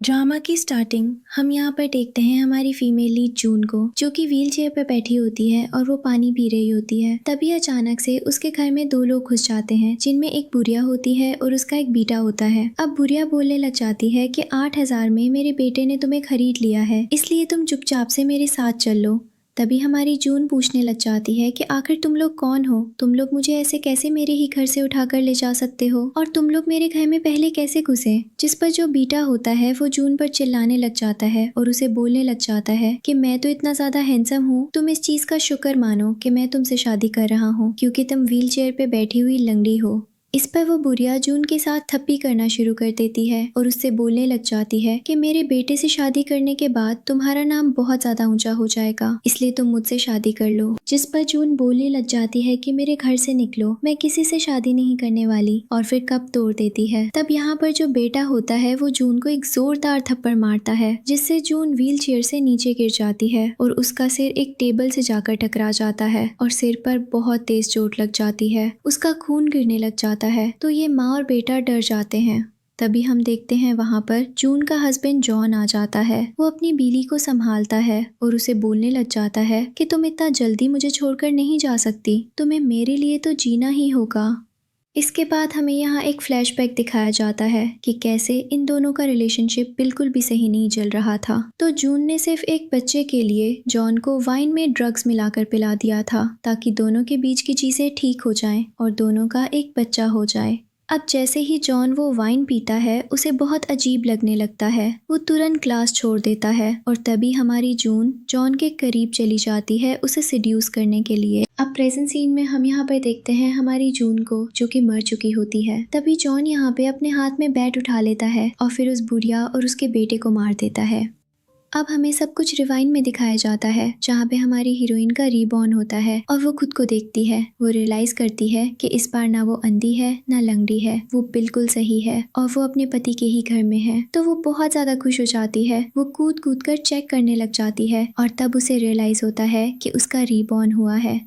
Drama की starting हम यहाँ पर देखते हैं हमारी फीमेल लीड जून को, जो कि व्हील चेयर पर बैठी होती है और वो पानी पी रही होती है। तभी अचानक से उसके घर में दो लोग घुस जाते हैं, जिनमें एक बुढ़िया होती है और उसका एक बेटा होता है। अब बुढ़िया बोलने लग जाती है कि 8,000 में मेरे बेटे ने तुम्हें खरीद लिया है, इसलिए तुम चुपचाप से मेरे साथ चल लो। तभी हमारी जून पूछने लग जाती है कि आखिर तुम लोग कौन हो? तुम लोग मुझे ऐसे कैसे मेरे ही घर से उठाकर ले जा सकते हो? और तुम लोग मेरे घर में पहले कैसे घुसे? जिस पर जो बीटा होता है वो जून पर चिल्लाने लग जाता है और उसे बोलने लग जाता है कि मैं तो इतना ज्यादा हैंडसम हूँ, तुम इस चीज का शुक्र मानो कि मैं तुमसे शादी कर रहा हूँ, क्योंकि तुम व्हील चेयर पे बैठी हुई लंगड़ी हो। इस पर वो बुढ़िया जून के साथ थप्पी करना शुरू कर देती है और उससे बोलने लग जाती है कि मेरे बेटे से शादी करने के बाद तुम्हारा नाम बहुत ज्यादा ऊंचा हो जाएगा, इसलिए तुम मुझसे शादी कर लो। जिस पर जून बोलने लग जाती है कि मेरे घर से निकलो, मैं किसी से शादी नहीं करने वाली, और फिर कप तोड़ देती है। तब यहाँ पर जो बेटा होता है वो जून को एक जोरदार थप्पड़ मारता है, जिससे जून व्हील चेयर से नीचे गिर जाती है और उसका सिर एक टेबल से जाकर टकरा जाता है और सिर पर बहुत तेज चोट लग जाती है। उसका खून गिरने लग जाता है, तो ये माँ और बेटा डर जाते हैं। तभी हम देखते हैं वहाँ पर जून का हस्बैंड जॉन आ जाता है। वो अपनी बीवी को संभालता है और उसे बोलने लग जाता है कि तुम इतना जल्दी मुझे छोड़कर नहीं जा सकती, तुम्हें मेरे लिए तो जीना ही होगा। इसके बाद हमें यहाँ एक फ्लैशबैक दिखाया जाता है कि कैसे इन दोनों का रिलेशनशिप बिल्कुल भी सही नहीं चल रहा था। तो जून ने सिर्फ एक बच्चे के लिए जॉन को वाइन में ड्रग्स मिलाकर पिला दिया था, ताकि दोनों के बीच की चीजें ठीक हो जाएं और दोनों का एक बच्चा हो जाए। अब जैसे ही जॉन वो वाइन पीता है, उसे बहुत अजीब लगने लगता है। वो तुरंत क्लास छोड़ देता है और तभी हमारी जून जॉन के करीब चली जाती है उसे सिड्यूस करने के लिए। अब प्रेजेंट सीन में हम यहाँ पर देखते हैं हमारी जून को, जो कि मर चुकी होती है। तभी जॉन यहाँ पे अपने हाथ में बैट उठा लेता है और फिर उस बुढ़िया और उसके बेटे को मार देता है। अब हमें सब कुछ रिवाइंड में दिखाया जाता है, जहाँ पे हमारी हीरोइन का रीबॉर्न होता है और वो खुद को देखती है। वो रियलाइज करती है कि इस बार ना वो अंधी है ना लंगड़ी है, वो बिल्कुल सही है और वो अपने पति के ही घर में है। तो वो बहुत ज्यादा खुश हो जाती है। वो कूद कूद कर चेक करने लग जाती है और तब उसे रियलाइज होता है कि उसका रीबॉर्न हुआ है।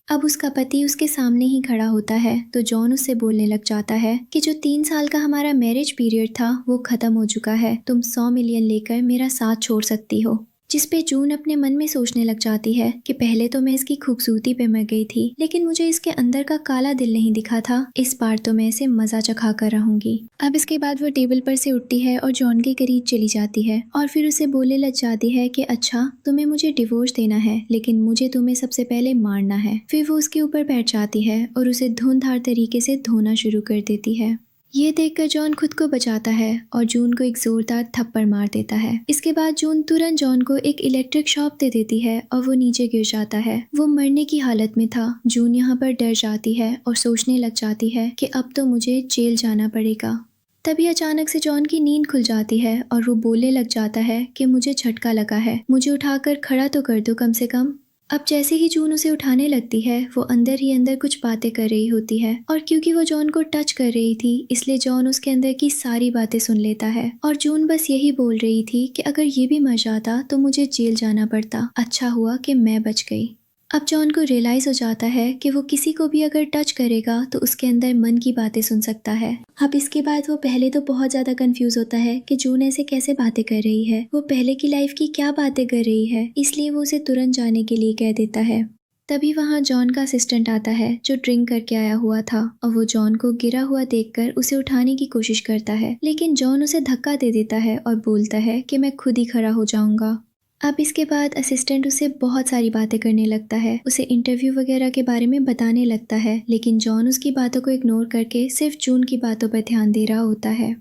अब उसका पति उसके सामने ही खड़ा होता है, तो जॉन उससे बोलने लग जाता है कि जो 3 साल का हमारा मैरिज पीरियड था वो खत्म हो चुका है, तुम 100 मिलियन लेकर मेरा साथ छोड़ सकती हो। जिस पे जून अपने मन में सोचने लग जाती है कि पहले तो मैं इसकी खूबसूरती पे मर गई थी, लेकिन मुझे इसके अंदर का काला दिल नहीं दिखा था। इस बार तो मैं इसे मजा चखा कर रहूंगी। अब इसके बाद वो टेबल पर से उठती है और जॉन के करीब चली जाती है और फिर उसे बोलने लग जाती है कि अच्छा, तुम्हें मुझे डिवोर्स देना है, लेकिन मुझे तुम्हें सबसे पहले मारना है। फिर वो उसके ऊपर बैठ जाती है और उसे धुंधार तरीके से धोना शुरू कर देती है। ये देखकर जॉन खुद को बचाता है और जून को एक जोरदार थप्पड़ मार देता है। इसके बाद जून तुरंत जॉन को एक इलेक्ट्रिक शॉक दे देती है और वो नीचे गिर जाता है। वो मरने की हालत में था। जून यहाँ पर डर जाती है और सोचने लग जाती है कि अब तो मुझे जेल जाना पड़ेगा। तभी अचानक से जॉन की नींद खुल जाती है और वो बोलने लग जाता है कि मुझे झटका लगा है, मुझे उठाकर खड़ा तो कर दो कम से कम। अब जैसे ही जून उसे उठाने लगती है, वो अंदर ही अंदर कुछ बातें कर रही होती है और क्योंकि वो जॉन को टच कर रही थी, इसलिए जॉन उसके अंदर की सारी बातें सुन लेता है। और जून बस यही बोल रही थी कि अगर ये भी मर जाता तो मुझे जेल जाना पड़ता, अच्छा हुआ कि मैं बच गई। अब जॉन को रियलाइज हो जाता है कि वो किसी को भी अगर टच करेगा तो उसके अंदर मन की बातें सुन सकता है। अब इसके बाद वो पहले तो बहुत ज्यादा कंफ्यूज होता है कि जून ऐसे कैसे बातें कर रही है, वो पहले की लाइफ की क्या बातें कर रही है, इसलिए वो उसे तुरंत जाने के लिए कह देता है। तभी वहाँ जॉन का असिस्टेंट आता है, जो ड्रिंक करके आया हुआ था, और वो जॉन को गिरा हुआ देखकर उसे उठाने की कोशिश करता है, लेकिन जॉन उसे धक्का दे देता है और बोलता है कि मैं खुद ही खड़ा हो जाऊंगा। अब इसके बाद असिस्टेंट उसे बहुत सारी बातें करने लगता है, उसे इंटरव्यू वगैरह के बारे में बताने लगता है, लेकिन जॉन उसकी बातों को इग्नोर करके सिर्फ जून की बातों पर ध्यान दे रहा होता है।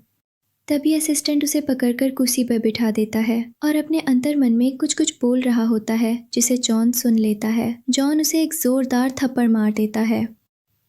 तभी असिस्टेंट उसे पकड़कर कुर्सी पर बिठा देता है और अपने अंतर मन में कुछ कुछ बोल रहा होता है, जिसे जॉन सुन लेता है। जॉन उसे एक जोरदार थप्पड़ मार देता है।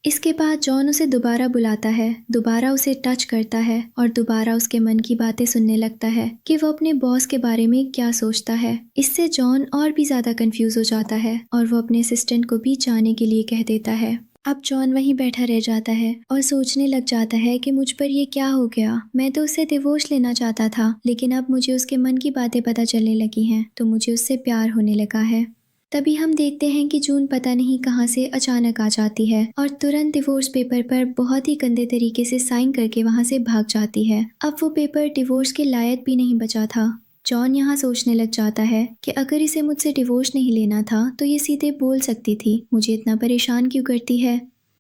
इसके बाद जॉन उसे दोबारा बुलाता है, दोबारा उसे टच करता है और दोबारा उसके मन की बातें सुनने लगता है कि वो अपने बॉस के बारे में क्या सोचता है। इससे जॉन और भी ज्यादा कंफ्यूज हो जाता है और वो अपने असिस्टेंट को भी जाने के लिए कह देता है। अब जॉन वहीं बैठा रह जाता है और सोचने लग जाता है कि मुझ पर ये क्या हो गया। मैं तो उससे डिवोर्स लेना चाहता था, लेकिन अब मुझे उसके मन की बातें पता चलने लगी हैं, तो मुझे उससे प्यार होने लगा है। तभी हम देखते हैं कि जून पता नहीं कहाँ से अचानक आ जाती है और तुरंत डिवोर्स पेपर पर बहुत ही गंदे तरीके से साइन करके वहाँ से भाग जाती है। अब वो पेपर डिवोर्स के लायक भी नहीं बचा था। जॉन यहाँ सोचने लग जाता है कि अगर इसे मुझसे डिवोर्स नहीं लेना था तो ये सीधे बोल सकती थी, मुझे इतना परेशान क्यों करती है।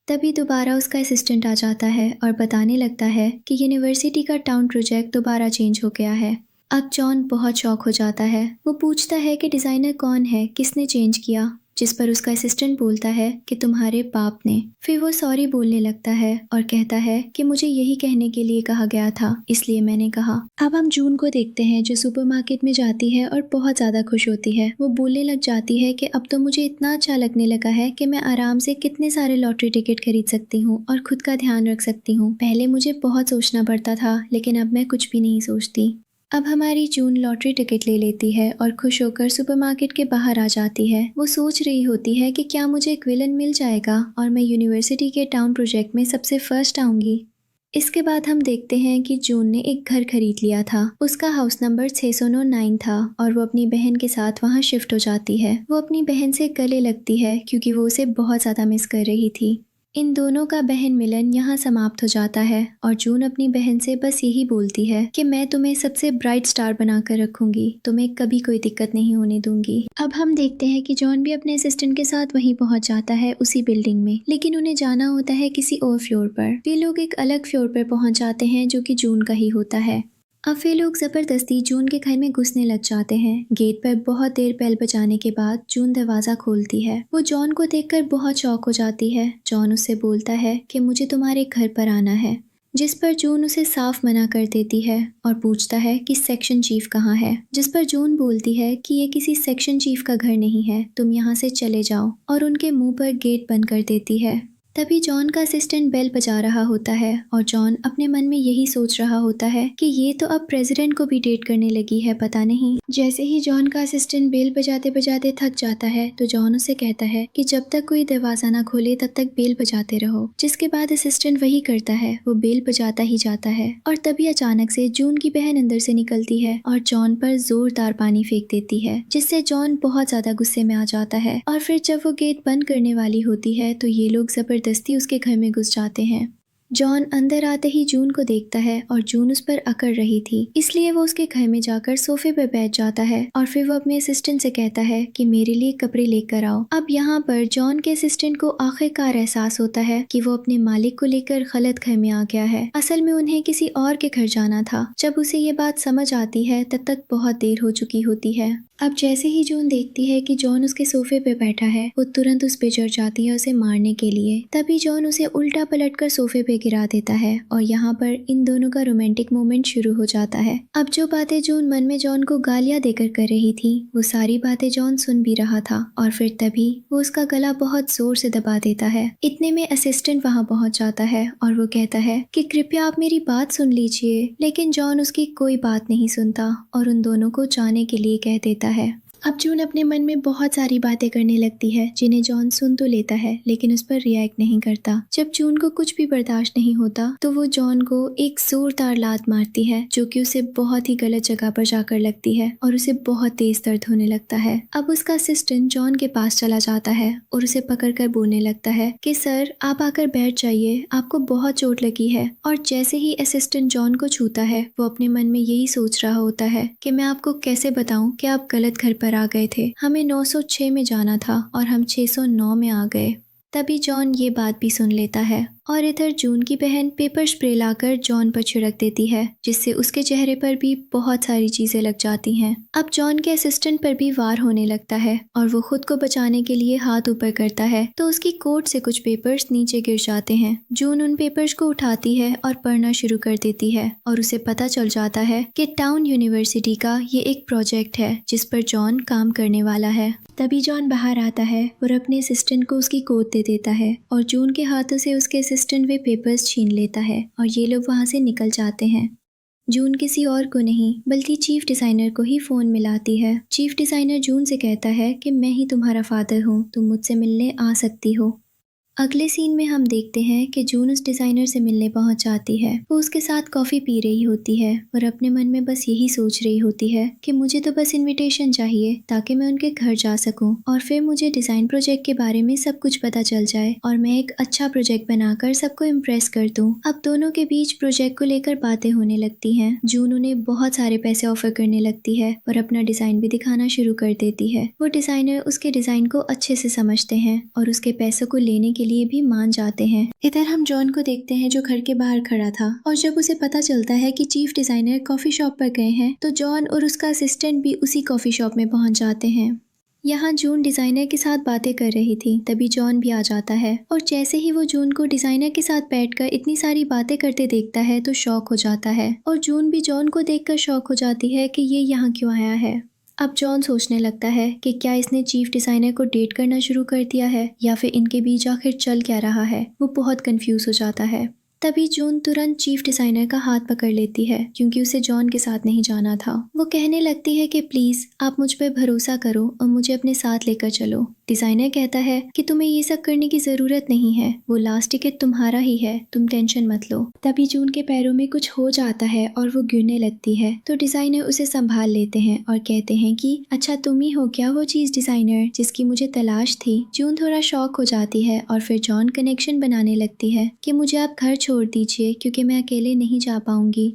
तभी दोबारा उसका असिस्टेंट आ जाता है और बताने लगता है कि यूनिवर्सिटी का टाउन प्रोजेक्ट दोबारा चेंज हो गया है। अब जॉन बहुत शॉक हो जाता है। वो पूछता है कि डिज़ाइनर कौन है, किसने चेंज किया, जिस पर उसका असिस्टेंट बोलता है कि तुम्हारे बाप ने। फिर वो सॉरी बोलने लगता है और कहता है कि मुझे यही कहने के लिए कहा गया था, इसलिए मैंने कहा। अब हम जून को देखते हैं जो सुपरमार्केट में जाती है और बहुत ज़्यादा खुश होती है। वो बोलने लग जाती है कि अब तो मुझे इतना अच्छा लगने लगा है कि मैं आराम से कितने सारे लॉटरी टिकट खरीद सकती हूँ और खुद का ध्यान रख सकती हूँ। पहले मुझे बहुत सोचना पड़ता था, लेकिन अब मैं कुछ भी नहीं सोचती। अब हमारी जून लॉटरी टिकट ले लेती है और खुश होकर सुपरमार्केट के बाहर आ जाती है। वो सोच रही होती है कि क्या मुझे एक विलन मिल जाएगा और मैं यूनिवर्सिटी के टाउन प्रोजेक्ट में सबसे फर्स्ट आऊंगी। इसके बाद हम देखते हैं कि जून ने एक घर खरीद लिया था। उसका हाउस नंबर 609 था और वो अपनी बहन के साथ वहाँ शिफ्ट हो जाती है। वो अपनी बहन से गले लगती है क्योंकि वो उसे बहुत ज़्यादा मिस कर रही थी। इन दोनों का बहन मिलन यहाँ समाप्त हो जाता है और जून अपनी बहन से बस यही बोलती है कि मैं तुम्हें सबसे ब्राइट स्टार बनाकर रखूंगी, तुम्हें कभी कोई दिक्कत नहीं होने दूंगी। अब हम देखते हैं कि जॉन भी अपने असिस्टेंट के साथ वहीं पहुंच जाता है उसी बिल्डिंग में, लेकिन उन्हें जाना होता है किसी और फ्लोर पर। वे लोग एक अलग फ्लोर पर पहुंच जाते हैं जो कि जून का ही होता है। अब वे लोग जबरदस्ती जून के घर में घुसने लग जाते हैं। गेट पर बहुत देर बेल बजाने के बाद जून दरवाजा खोलती है। वो जॉन को देखकर बहुत शॉक हो जाती है। जॉन उससे बोलता है कि मुझे तुम्हारे घर पर आना है, जिस पर जून उसे साफ मना कर देती है और पूछता है कि सेक्शन चीफ कहाँ है, जिस पर जून बोलती है कि ये किसी सेक्शन चीफ का घर नहीं है, तुम यहाँ से चले जाओ, और उनके मुंह पर गेट बंद कर देती है। तभी जॉन का असिस्टेंट बेल बजा रहा होता है और जॉन अपने मन में यही सोच रहा होता है कि ये तो अब प्रेसिडेंट को भी डेट करने लगी है, पता नहीं। जैसे ही जॉन का असिस्टेंट बेल बजाते बजाते थक जाता है तो जॉन उसे कहता है कि जब तक कोई दरवाजा ना खोले तब तक बेल बजाते रहो, जिसके बाद असिस्टेंट वही करता है, वो बेल बजाता ही जाता है। और तभी अचानक से जून की बहन अंदर से निकलती है और जॉन पर जोरदार पानी फेंक देती है, जिससे जॉन बहुत ज्यादा गुस्से में आ जाता है। और फिर जब वो गेट बंद करने वाली होती है तो ये लोग जबरदस्ती उसके घर में घुस जाते हैं। जॉन अंदर आते ही जून को देखता है और जून उस पर अकड़ रही थी, इसलिए वो उसके घर में जाकर सोफे पर बैठ जाता है और फिर वो अपने असिस्टेंट से कहता है कि मेरे लिए कपड़े लेकर आओ। अब यहाँ पर जॉन के असिस्टेंट को आखिरकार एहसास होता है कि वो अपने मालिक को लेकर गलत घर में आ गया है। असल में उन्हें किसी और के घर जाना था। जब उसे ये बात समझ आती है तब तक बहुत देर हो चुकी होती है। अब जैसे ही जून देखती है कि जॉन उसके सोफे पे बैठा है, वो तुरंत उस पे चढ़ जाती है उसे मारने के लिए। तभी जॉन उसे उल्टा पलटकर सोफे पे गिरा देता है और यहाँ पर इन दोनों का रोमांटिक मोमेंट शुरू हो जाता है। अब जो बातें जून मन में जॉन को गालियां देकर कर रही थी, वो सारी बातें जॉन सुन भी रहा था और फिर तभी वो उसका गला बहुत जोर से दबा देता है। इतने में असिस्टेंट वहाँ पहुँच जाता है और वो कहता है कि कृपया आप मेरी बात सुन लीजिए, लेकिन जॉन उसकी कोई बात नहीं सुनता और उन दोनों को जाने के लिए कह देता है। अब जून अपने मन में बहुत सारी बातें करने लगती है जिन्हें जॉन सुन तो लेता है लेकिन उस पर रिएक्ट नहीं करता। जब जून को कुछ भी बर्दाश्त नहीं होता तो वो जॉन को एक जोरदार लात मारती है जो कि उसे बहुत ही गलत जगह पर जाकर लगती है और उसे बहुत तेज दर्द होने लगता है। अब उसका असिस्टेंट जॉन के पास चला जाता है और उसे पकड़कर बोलने लगता है कि सर आप आकर बैठ जाइए, आपको बहुत चोट लगी है। और जैसे ही असिस्टेंट जॉन को छूता है वो अपने मन में यही सोच रहा होता है कि मैं आपको कैसे बताऊं कि आप गलत घर पर आ गए थे, हमें 906 में जाना था और हम 609 में आ गए। तभी जॉन ये बात भी सुन लेता है और इधर जून की बहन पेपर स्प्रे लाकर जॉन पर छिड़क देती है जिससे उसके चेहरे पर भी बहुत सारी चीजें लग जाती हैं। अब जॉन के असिस्टेंट पर भी वार होने लगता है और वो खुद को बचाने के लिए हाथ ऊपर करता है तो उसकी कोट से कुछ पेपर्स नीचे गिर जाते हैं। जून उन पेपर्स को उठाती है और पढ़ना शुरू कर देती है और उसे पता चल जाता है कि टाउन यूनिवर्सिटी का ये एक प्रोजेक्ट है जिस पर जॉन काम करने वाला है। तभी जॉन बाहर आता है और अपने असिस्टेंट को उसकी कोट दे देता है और जून के हाथों से उसके असिस्टेंट वे पेपर्स छीन लेता है और ये लोग वहाँ से निकल जाते हैं। जून किसी और को नहीं बल्कि चीफ डिज़ाइनर को ही फ़ोन मिलाती है। चीफ डिज़ाइनर जून से कहता है कि मैं ही तुम्हारा फादर हूँ, तुम मुझसे मिलने आ सकती हो। अगले सीन में हम देखते हैं कि जून उस डिज़ाइनर से मिलने पहुंच जाती है। वो उसके साथ कॉफ़ी पी रही होती है और अपने मन में बस यही सोच रही होती है कि मुझे तो बस इनविटेशन चाहिए ताकि मैं उनके घर जा सकूं और फिर मुझे डिज़ाइन प्रोजेक्ट के बारे में सब कुछ पता चल जाए और मैं एक अच्छा प्रोजेक्ट बनाकर सबको इम्प्रेस कर दूं। अब दोनों के बीच प्रोजेक्ट को लेकर बातें होने लगती हैं। जून उन्हें बहुत सारे पैसे ऑफर करने लगती है और अपना डिज़ाइन भी दिखाना शुरू कर देती है। वो डिज़ाइनर उसके डिज़ाइन को अच्छे से समझते हैं और उसके पैसों को लेने के लिए भी मान जाते हैं। इधर हम जॉन को देखते हैं जो घर के बाहर खड़ा था और जब उसे पता चलता है कि चीफ डिज़ाइनर कॉफ़ी शॉप पर गए हैं तो जॉन और उसका असिस्टेंट भी उसी कॉफ़ी शॉप में पहुंच जाते हैं। यहाँ जून डिज़ाइनर के साथ बातें कर रही थी, तभी जॉन भी आ जाता है और जैसे ही वो जून को डिज़ाइनर के साथ बैठकर इतनी सारी बातें करते देखता है तो शॉक हो जाता है और जून भी जॉन को देखकर शॉक हो जाती है कि ये यहाँ क्यों आया है। अब जॉन सोचने लगता है कि क्या इसने चीफ डिज़ाइनर को डेट करना शुरू कर दिया है या फिर इनके बीच आखिर चल क्या रहा है। वो बहुत कंफ्यूज हो जाता है। तभी जून तुरंत चीफ डिज़ाइनर का हाथ पकड़ लेती है क्योंकि उसे जॉन के साथ नहीं जाना था। वो कहने लगती है कि प्लीज़ आप मुझ पर भरोसा करो और मुझे अपने साथ लेकर चलो। डिज़ाइनर कहता है कि तुम्हें ये सब करने की ज़रूरत नहीं है, वो लास्ट टिकट तुम्हारा ही है, तुम टेंशन मत लो। तभी जून के पैरों में कुछ हो जाता है और वो गिरने लगती है तो डिज़ाइनर उसे संभाल लेते हैं और कहते हैं कि अच्छा तुम ही हो क्या वो चीज़ डिज़ाइनर जिसकी मुझे तलाश थी। जून थोड़ा शॉक हो जाती है और फिर जॉन कनेक्शन बनाने लगती है कि मुझे आप घर छोड़ दीजिए क्योंकि मैं अकेले नहीं जा पाऊंगी।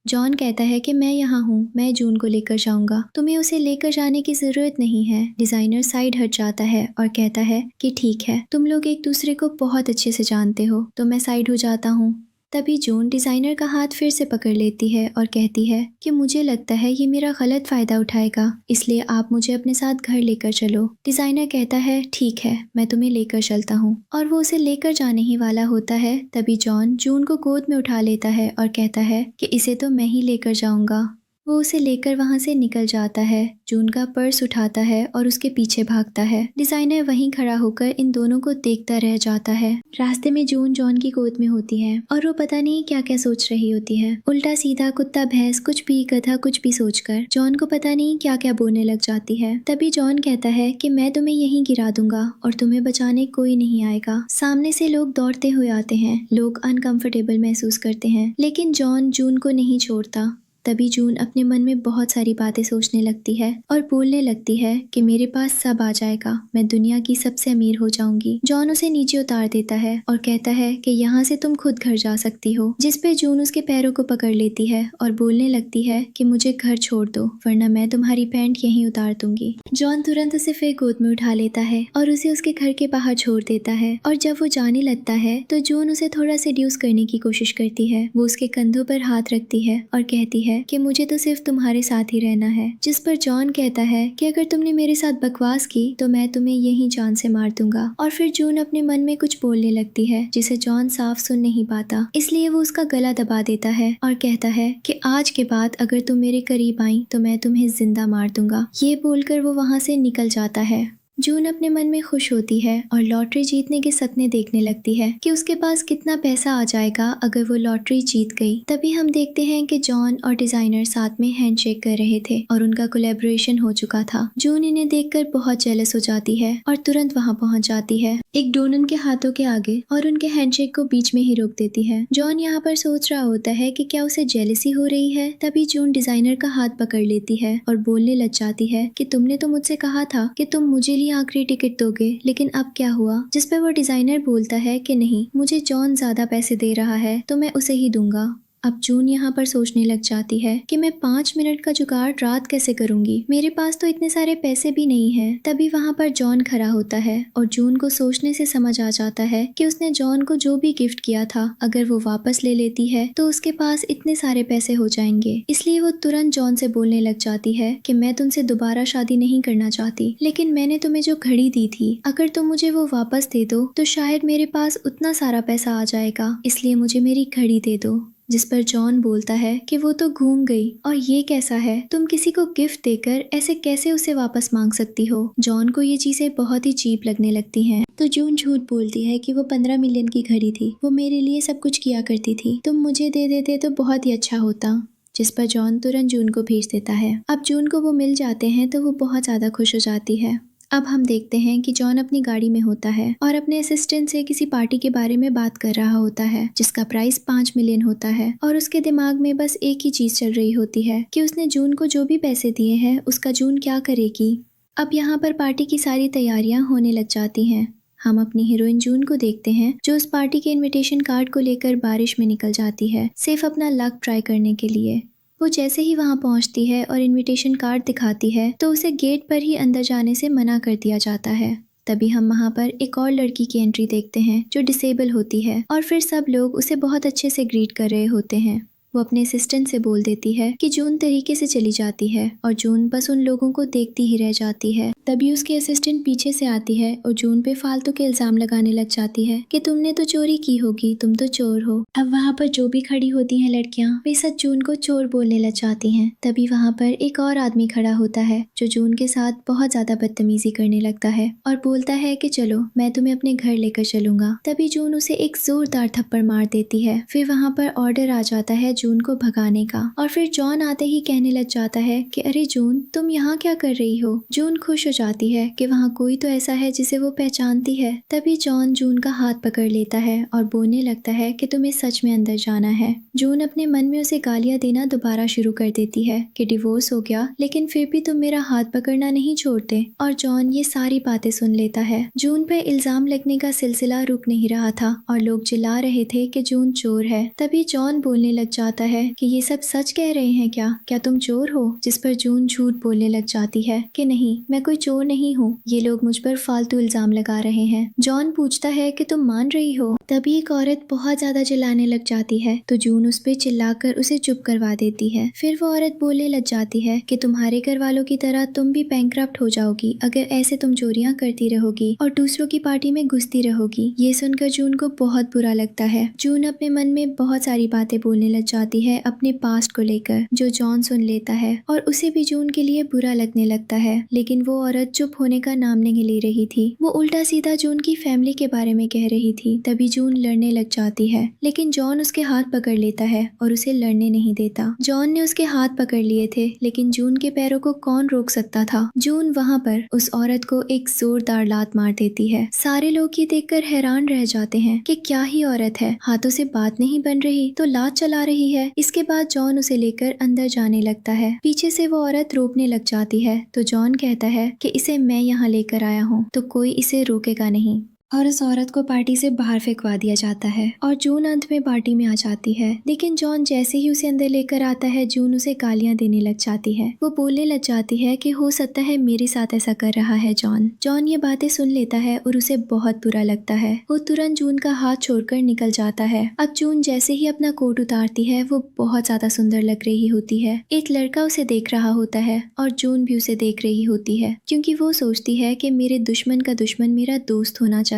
जॉन कहता है कि मैं यहाँ हूँ, मैं जून को लेकर जाऊंगा, तुम्हें उसे लेकर जाने की ज़रूरत नहीं है। डिज़ाइनर साइड हट जाता है और कहता है कि ठीक है, तुम लोग एक दूसरे को बहुत अच्छे से जानते हो तो मैं साइड हो जाता हूँ। तभी जून डिज़ाइनर का हाथ फिर से पकड़ लेती है और कहती है कि मुझे लगता है ये मेरा गलत फ़ायदा उठाएगा, इसलिए आप मुझे अपने साथ घर लेकर चलो। डिज़ाइनर कहता है ठीक है, मैं तुम्हें लेकर चलता हूँ और वो उसे लेकर जाने ही वाला होता है। तभी जॉन जून को गोद में उठा लेता है और कहता है कि इसे तो मैं ही लेकर जाऊँगा। वो उसे लेकर वहाँ से निकल जाता है। जून का पर्स उठाता है और उसके पीछे भागता है। डिज़ाइनर वहीं खड़ा होकर इन दोनों को देखता रह जाता है। रास्ते में जून जॉन की गोद में होती है और वो पता नहीं क्या क्या सोच रही होती है। उल्टा सीधा कुत्ता भैंस कुछ भी गधा कुछ भी सोचकर जॉन को पता नहीं क्या क्या बोलने लग जाती है। तभी जॉन कहता है कि मैं तुम्हें यहीं गिरा दूंगा और तुम्हें बचाने कोई नहीं आएगा। सामने से लोग दौड़ते हुए आते हैं। लोग अनकंफर्टेबल महसूस करते हैं लेकिन जॉन जून को नहीं छोड़ता। तभी जून अपने मन में बहुत सारी बातें सोचने लगती है और बोलने लगती है कि मेरे पास सब आ जाएगा, मैं दुनिया की सबसे अमीर हो जाऊंगी। जॉन उसे नीचे उतार देता है और कहता है कि यहाँ से तुम खुद घर जा सकती हो, जिस पे जून उसके पैरों को पकड़ लेती है और बोलने लगती है कि मुझे घर छोड़ दो वरना मैं तुम्हारी पैंट यहीं उतार दूंगी। जॉन तुरंत उसे फिर गोद में उठा लेता है और उसे उसके घर के बाहर छोड़ देता है और जब वो जाने लगता है तो जून उसे थोड़ा सेड्यूस करने की कोशिश करती है। वो उसके कंधों पर हाथ रखती है और कहती है कि मुझे तो सिर्फ तुम्हारे साथ ही रहना है, जिस पर जॉन कहता है कि अगर तुमने मेरे साथ बकवास की तो मैं तुम्हें यहीं जान से मार दूंगा। और फिर जून अपने मन में कुछ बोलने लगती है जिसे जॉन साफ सुन नहीं पाता, इसलिए वो उसका गला दबा देता है और कहता है कि आज के बाद अगर तुम मेरे करीब आई तो मैं तुम्हें जिंदा मार दूंगा। ये बोलकर वो वहाँ से निकल जाता है। जून अपने मन में खुश होती है और लॉटरी जीतने के सपने देखने लगती है कि उसके पास कितना पैसा आ जाएगा अगर वो लॉटरी जीत गई। तभी हम देखते हैं कि जॉन और डिज़ाइनर साथ में हैंडशेक कर रहे थे और उनका कोलैबोरेशन हो चुका था। जून इन्हें देखकर बहुत जेलस हो जाती है और तुरंत वहाँ पहुँच जाती है एक डोनन के हाथों के आगे और उनके हैंडशेक को बीच में ही रोक देती है। जॉन यहाँ पर सोच रहा होता है कि क्या उसे जेलसी हो रही है। तभी जून डिज़ाइनर का हाथ पकड़ लेती है और बोलने लग जाती है कि तुमने तो मुझसे कहा था कि तुम मुझे आखिरी टिकट दोगे, लेकिन अब क्या हुआ। जिस पर वो डिज़ाइनर बोलता है कि नहीं, मुझे जॉन ज्यादा पैसे दे रहा है तो मैं उसे ही दूंगा। अब जून यहाँ पर सोचने लग जाती है कि मैं 5 मिनट का जुगाड़ रात कैसे करूंगी, मेरे पास तो इतने सारे पैसे भी नहीं हैं। तभी वहाँ पर जॉन खड़ा होता है और जून को सोचने से समझ आ जाता है कि उसने जॉन को जो भी गिफ्ट किया था अगर वो वापस ले लेती है तो उसके पास इतने सारे पैसे हो जाएंगे। इसलिए वो तुरंत जॉन से बोलने लग जाती है कि मैं तुमसे दोबारा शादी नहीं करना चाहती, लेकिन मैंने तुम्हें जो घड़ी दी थी अगर तुम मुझे वो वापस दे दो तो शायद मेरे पास उतना सारा पैसा आ जाएगा, इसलिए मुझे मेरी घड़ी दे दो। जिस पर जॉन बोलता है कि वो तो घूम गई और ये कैसा है, तुम किसी को गिफ्ट देकर ऐसे कैसे उसे वापस मांग सकती हो। जॉन को ये चीजें बहुत ही चीप लगने लगती हैं तो जून झूठ बोलती है कि वो 15 मिलियन की घड़ी थी, वो मेरे लिए सब कुछ किया करती थी, तुम मुझे दे देते तो बहुत ही अच्छा होता। जिस पर जॉन तुरंत जून को भेज देता है। अब जून को वो मिल जाते हैं तो वो बहुत ज्यादा खुश हो जाती है। अब हम देखते हैं कि जॉन अपनी गाड़ी में होता है और अपने असिस्टेंट से किसी पार्टी के बारे में बात कर रहा होता है जिसका प्राइस 5 मिलियन होता है और उसके दिमाग में बस एक ही चीज चल रही होती है कि उसने जून को जो भी पैसे दिए हैं उसका जून क्या करेगी। अब यहाँ पर पार्टी की सारी तैयारियां होने लग जाती हैं। हम अपनी हीरोइन जून को देखते हैं जो उस पार्टी के इनविटेशन कार्ड को लेकर बारिश में निकल जाती है सिर्फ अपना लक ट्राई करने के लिए। वो जैसे ही वहां पहुंचती है और इनविटेशन कार्ड दिखाती है तो उसे गेट पर ही अंदर जाने से मना कर दिया जाता है। तभी हम वहां पर एक और लड़की की एंट्री देखते हैं जो डिसेबल होती है और फिर सब लोग उसे बहुत अच्छे से ग्रीट कर रहे होते हैं। वो अपने असिस्टेंट से बोल देती है कि जून तरीके से चली जाती है और जून बस उन लोगों को देखती ही रह जाती है। तभी उसकी असिस्टेंट पीछे से आती है और जून पे फालतू के इल्जाम लगाने लग जाती है कि तुमने तो चोरी की होगी, तुम तो चोर हो। अब वहाँ पर जो भी खड़ी होती हैं लड़कियाँ वे सच जून को चोर बोलने लग जाती हैं। तभी वहाँ पर एक और आदमी खड़ा होता है जो जून के साथ बहुत ज्यादा बदतमीजी करने लगता है और बोलता है कि चलो मैं तुम्हें अपने घर लेकर चलूंगा। तभी जून उसे एक जोरदार थप्पड़ मार देती है। फिर वहाँ पर ऑर्डर आ जाता है जून को भगाने का और फिर जॉन आते ही कहने लग जाता है कि अरे जून तुम यहाँ क्या कर रही हो। जून खुश हो जाती है कि वहाँ कोई तो ऐसा है जिसे वो पहचानती है। तभी जॉन जून का हाथ पकड़ लेता है और बोलने लगता है कि तुम्हें सच में अंदर जाना है। जून अपने मन में उसे गालियां देना दोबारा शुरू कर देती है कि डिवोर्स हो गया लेकिन फिर भी तुम मेरा हाथ पकड़ना नहीं छोड़ते और जॉन ये सारी बातें सुन लेता है। जून पर इल्जाम लगने का सिलसिला रुक नहीं रहा था और लोग चिल्ला रहे थे कि जून चोर है। तभी जॉन बोलने लग जाता है कि ये सब सच कह रहे हैं क्या तुम चोर हो। जिस पर जून झूठ बोलने लग जाती है कि नहीं मैं कोई चोर नहीं हूँ, ये लोग मुझ पर फालतू इल्जाम लगा रहे हैं। जॉन पूछता है कि तुम मान रही हो। तभी एक औरत बहुत ज्यादा चिल्लाने लग जाती है तो जून उस पर चिल्लाकर उसे चुप करवा देती है। फिर वो औरत बोलने लग जाती है कि तुम्हारे घर वालों की तरह तुम भी बैंकरप्ट हो जाओगी अगर ऐसे तुम चोरियां करती रहोगी और दूसरों की पार्टी में घुसती रहोगी। ये सुनकर जून को बहुत बुरा लगता है। जून अपने मन में बहुत सारी बातें बोलने लग जाती है अपने पास्ट को लेकर जो जॉन सुन लेता है और उसे भी जून के लिए बुरा लगने लगता है। लेकिन वो औरत चुप होने का नाम नहीं ले रही थी। वो उल्टा सीधा जून की फैमिली के बारे में कह रही थी। तभी जून लड़ने लग जाती है लेकिन जॉन उसके हाथ पकड़ लेता है और उसे लड़ने नहीं देता। जॉन ने उसके हाथ पकड़ लिए थे लेकिन जून के पैरों को कौन रोक सकता था। जून वहाँ पर उस औरत को एक जोरदार लात मार देती है। सारे लोग ये देखकर हैरान रह जाते हैं कि क्या ही औरत है, हाथों से बात नहीं बन रही तो लात चला रही है। इसके बाद जॉन उसे लेकर अंदर जाने लगता है। पीछे से वो औरत रोकने लग जाती है तो जॉन कहता है कि इसे मैं यहाँ लेकर आया हूँ तो कोई इसे रोकेगा नहीं और उस औरत को पार्टी से बाहर फेंकवा दिया जाता है और जून अंत में पार्टी में आ जाती है। लेकिन जॉन जैसे ही उसे अंदर लेकर आता है जून उसे गालियां देने लग जाती है। वो बोलने लग जाती है कि हो सकता है मेरे साथ ऐसा कर रहा है जॉन ये बातें सुन लेता है और उसे बहुत बुरा लगता है। वो तुरंत जून का हाथ छोड़कर निकल जाता है। अब जून जैसे ही अपना कोट उतारती है वो बहुत ज्यादा सुंदर लग रही होती है। एक लड़का उसे देख रहा होता है और जून भी उसे देख रही होती है क्योंकि वो सोचती है कि मेरे दुश्मन का दुश्मन मेरा दोस्त होना चाहिए।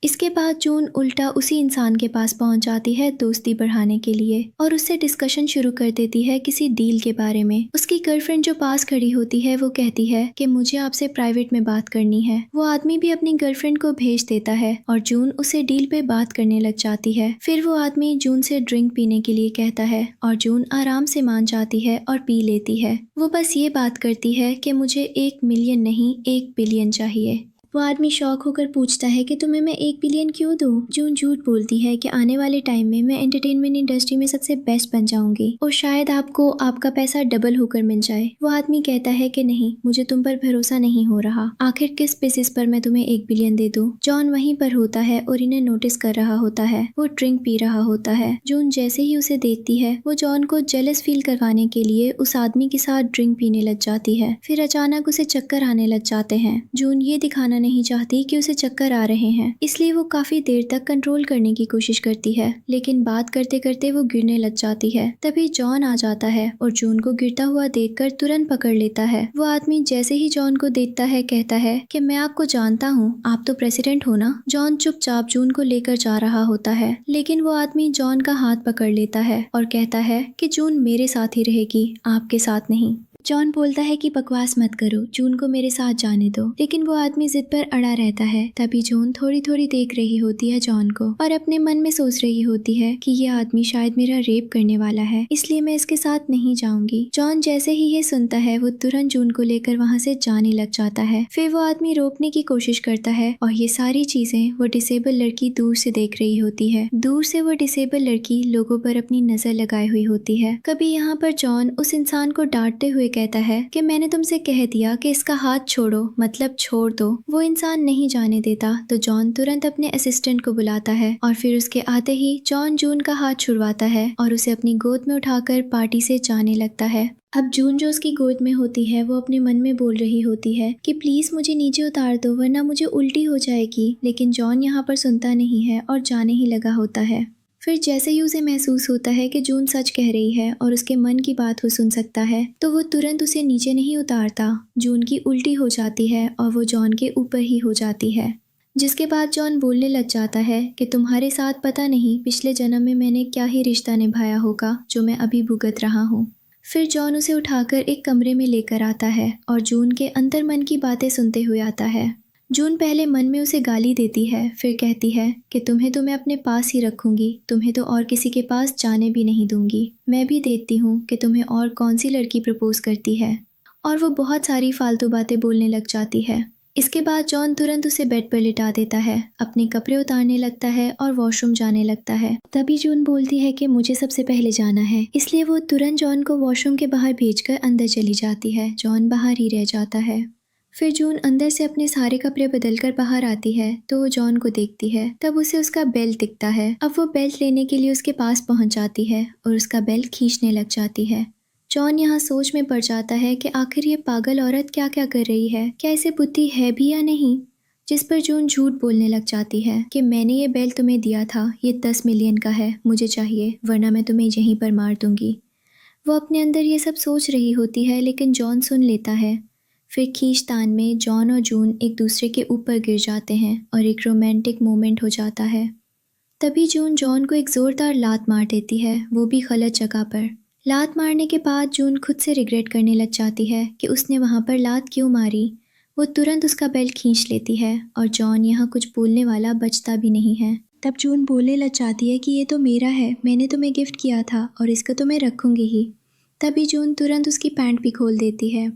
इसके बाद जून उल्टा उसी इंसान के पास पहुंच जाती है दोस्ती बढ़ाने के लिए और उससे डिस्कशन शुरू कर देती है किसी डील के बारे में। उसकी गर्लफ्रेंड जो पास खड़ी होती है वो कहती है कि मुझे आपसे प्राइवेट में बात करनी है। वो आदमी भी अपनी गर्लफ्रेंड को भेज देता है और जून उसे डील पे बात करने लग जाती है। फिर वो आदमी जून से ड्रिंक पीने के लिए कहता है और जून आराम से मान जाती है और पी लेती है। वो बस ये बात करती है कि मुझे 1 मिलियन नहीं 1 बिलियन चाहिए। वो आदमी शौक होकर पूछता है कि तुम्हें मैं 1 बिलियन क्यों दूं? जून झूठ बोलती है कि आने वाले टाइम में मैं एंटरटेनमेंट इंडस्ट्री में सबसे बेस्ट बन जाऊंगी और शायद आपको आपका पैसा डबल होकर मिल जाए। वो आदमी कहता है कि नहीं मुझे तुम पर भरोसा नहीं हो रहा, आखिर किस बेसिस पर मैं तुम्हें 1 बिलियन दे दूं। जॉन वहीं पर होता है और इन्हें नोटिस कर रहा होता है। वो ड्रिंक पी रहा होता है। जून जैसे ही उसे देखती है वो जॉन को जेलस फील करवाने के लिए उस आदमी के साथ ड्रिंक पीने लग जाती है। फिर अचानक उसे चक्कर आने लग जाते हैं। जून ये दिखाना नहीं चाहती कि उसे चक्कर आ रहे हैं, इसलिए वो काफी देर तक कंट्रोल करने की कोशिश करती है लेकिन बात करते करते वो गिरने लग जाती है। तभी जॉन आ जाता है और जून को गिरता हुआ देखकर तुरंत पकड़ लेता है। वो आदमी जैसे ही जॉन को देखता है कहता है कि मैं आपको जानता हूँ, आप तो प्रेसिडेंट हो ना। जॉन चुपचाप जून को लेकर जा रहा होता है लेकिन वो आदमी जॉन का हाथ पकड़ लेता है और कहता है कि जून मेरे साथ ही रहेगी, आपके साथ नहीं। जॉन बोलता है कि बकवास मत करो, जून को मेरे साथ जाने दो, लेकिन वो आदमी जिद पर अड़ा रहता है। तभी जून थोड़ी थोड़ी देख रही होती है जॉन को और अपने मन में सोच रही होती है कि ये आदमी शायद मेरा रेप करने वाला है, इसलिए मैं इसके साथ नहीं जाऊंगी। जॉन जैसे ही ये सुनता है वो तुरंत जून को लेकर वहाँ से जाने लग जाता है। फिर वो आदमी रोकने की कोशिश करता है और ये सारी चीजें वो डिसेबल लड़की दूर से देख रही होती है। दूर से वो डिसेबल लड़की लोगों पर अपनी नजर लगाए हुई होती है। कभी यहाँ पर जॉन उस इंसान को डांटते हुए कहता है कि मैंने तुमसे कह दिया कि इसका हाथ छोड़ो, मतलब छोड़ दो। वो इंसान नहीं जाने देता तो जॉन तुरंत अपने असिस्टेंट को बुलाता है और फिर उसके आते ही जॉन जून का हाथ छुड़वाता है और उसे अपनी गोद में उठाकर पार्टी से जाने लगता है। अब जून जो उसकी गोद में होती है वो अपने मन में बोल रही होती है कि प्लीज मुझे नीचे उतार दो वरना मुझे उल्टी हो जाएगी, लेकिन जॉन यहाँ पर सुनता नहीं है और जाने ही लगा होता है। फिर जैसे ही उसे महसूस होता है कि जून सच कह रही है और उसके मन की बात वो सुन सकता है तो वो तुरंत उसे नीचे नहीं उतारता। जून की उल्टी हो जाती है और वो जॉन के ऊपर ही हो जाती है, जिसके बाद जॉन बोलने लग जाता है कि तुम्हारे साथ पता नहीं पिछले जन्म में मैंने क्या ही रिश्ता निभाया होगा जो मैं अभी भुगत रहा हूँ। फिर जॉन उसे उठाकर एक कमरे में लेकर आता है और जून के अंतर मन की बातें सुनते हुए आता है। जून पहले मन में उसे गाली देती है, फिर कहती है कि तुम्हें तो मैं अपने पास ही रखूंगी, तुम्हें तो और किसी के पास जाने भी नहीं दूंगी। मैं भी देखती हूँ कि तुम्हें और कौन सी लड़की प्रपोज करती है। और वो बहुत सारी फालतू बातें बोलने लग जाती है। इसके बाद जॉन तुरंत उसे बेड पर लिटा देता है, अपने कपड़े उतारने लगता है और वॉशरूम जाने लगता है। तभी जून बोलती है कि मुझे सबसे पहले जाना है, इसलिए वो तुरंत जॉन को वॉशरूम के बाहर भेजकर अंदर चली जाती है। जॉन बाहर ही रह जाता है। फिर जून अंदर से अपने सारे कपड़े बदलकर बाहर आती है तो वो जॉन को देखती है। तब उसे उसका बेल्ट दिखता है। अब वो बेल्ट लेने के लिए उसके पास पहुंच जाती है और उसका बेल्ट खींचने लग जाती है। जॉन यहाँ सोच में पड़ जाता है कि आखिर ये पागल औरत क्या क्या कर रही है, क्या इसे बुद्धि है भी या नहीं। जिस पर जून झूठ बोलने लग जाती है कि मैंने ये बेल्ट तुम्हें दिया था, ये 10 मिलियन का है, मुझे चाहिए वरना मैं तुम्हें यहीं पर मार दूंगी। वो अपने अंदर ये सब सोच रही होती है लेकिन जॉन सुन लेता है। फिर खींचतान में जॉन और जून एक दूसरे के ऊपर गिर जाते हैं और एक रोमांटिक मोमेंट हो जाता है। तभी जून जॉन को एक ज़ोरदार लात मार देती है, वो भी गलत जगह पर। लात मारने के बाद जून खुद से रिग्रेट करने लग जाती है कि उसने वहाँ पर लात क्यों मारी। वो तुरंत उसका बेल्ट खींच लेती है और जॉन यहाँ कुछ बोलने वाला बचता भी नहीं है। तब जून बोलने लग जाती है कि ये तो मेरा है, मैंने तुम्हें गिफ्ट किया था और इसको तो मैं रखूँगी ही। तभी जून तुरंत उसकी पैंट भी खोल देती है।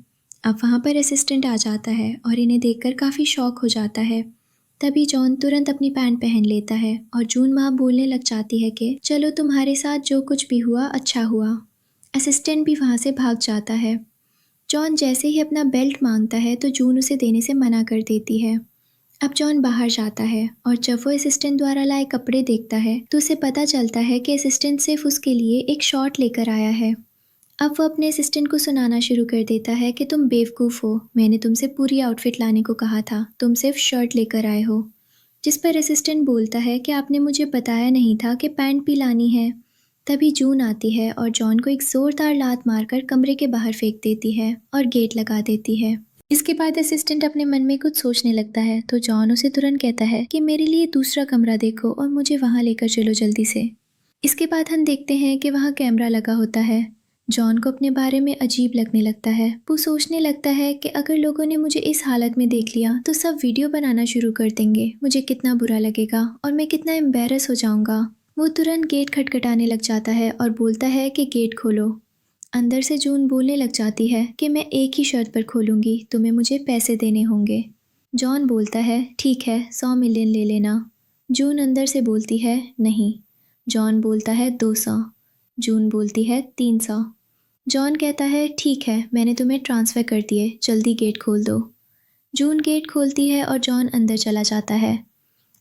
अब वहाँ पर असिस्टेंट आ जाता है और इन्हें देखकर काफ़ी शॉक हो जाता है। तभी जॉन तुरंत अपनी पैंट पहन लेता है और जून वहाँ बोलने लग जाती है कि चलो तुम्हारे साथ जो कुछ भी हुआ अच्छा हुआ। असिस्टेंट भी वहाँ से भाग जाता है। जॉन जैसे ही अपना बेल्ट मांगता है तो जून उसे देने से मना कर देती है। अब जॉन बाहर जाता है और जब वो असिस्टेंट द्वारा लाए कपड़े देखता है तो उसे पता चलता है कि असिस्टेंट सिर्फ उसके लिए एक शॉर्ट लेकर आया है। अब वो अपने असिस्टेंट को सुनाना शुरू कर देता है कि तुम बेवकूफ़ हो, मैंने तुमसे पूरी आउटफिट लाने को कहा था, तुम सिर्फ शर्ट लेकर आए हो। जिस पर असिस्टेंट बोलता है कि आपने मुझे बताया नहीं था कि पैंट भी लानी है। तभी जून आती है और जॉन को एक ज़ोरदार लात मारकर कमरे के बाहर फेंक देती है और गेट लगा देती है। इसके बाद असिस्टेंट अपने मन में कुछ सोचने लगता है तो जॉन उसे तुरंत कहता है कि मेरे लिए दूसरा कमरा देखो और मुझे वहाँ लेकर चलो जल्दी से। इसके बाद हम देखते हैं कि वहाँ कैमरा लगा होता है। जॉन को अपने बारे में अजीब लगने लगता है। वो सोचने लगता है कि अगर लोगों ने मुझे इस हालत में देख लिया तो सब वीडियो बनाना शुरू कर देंगे, मुझे कितना बुरा लगेगा और मैं कितना एम्बैरस हो जाऊंगा। वो तुरंत गेट खटखटाने लग जाता है और बोलता है कि गेट खोलो। अंदर से जून बोलने लग जाती है कि मैं एक ही शर्त पर खोलूंगी, तुम्हें मुझे पैसे देने होंगे। जॉन बोलता है ठीक है, 100 मिलियन ले लेना। जून अंदर से बोलती है नहीं। जॉन बोलता है 200। जून बोलती है 300। जॉन कहता है ठीक है, मैंने तुम्हें ट्रांसफ़र कर दिए, जल्दी गेट खोल दो। जून गेट खोलती है और जॉन अंदर चला जाता है।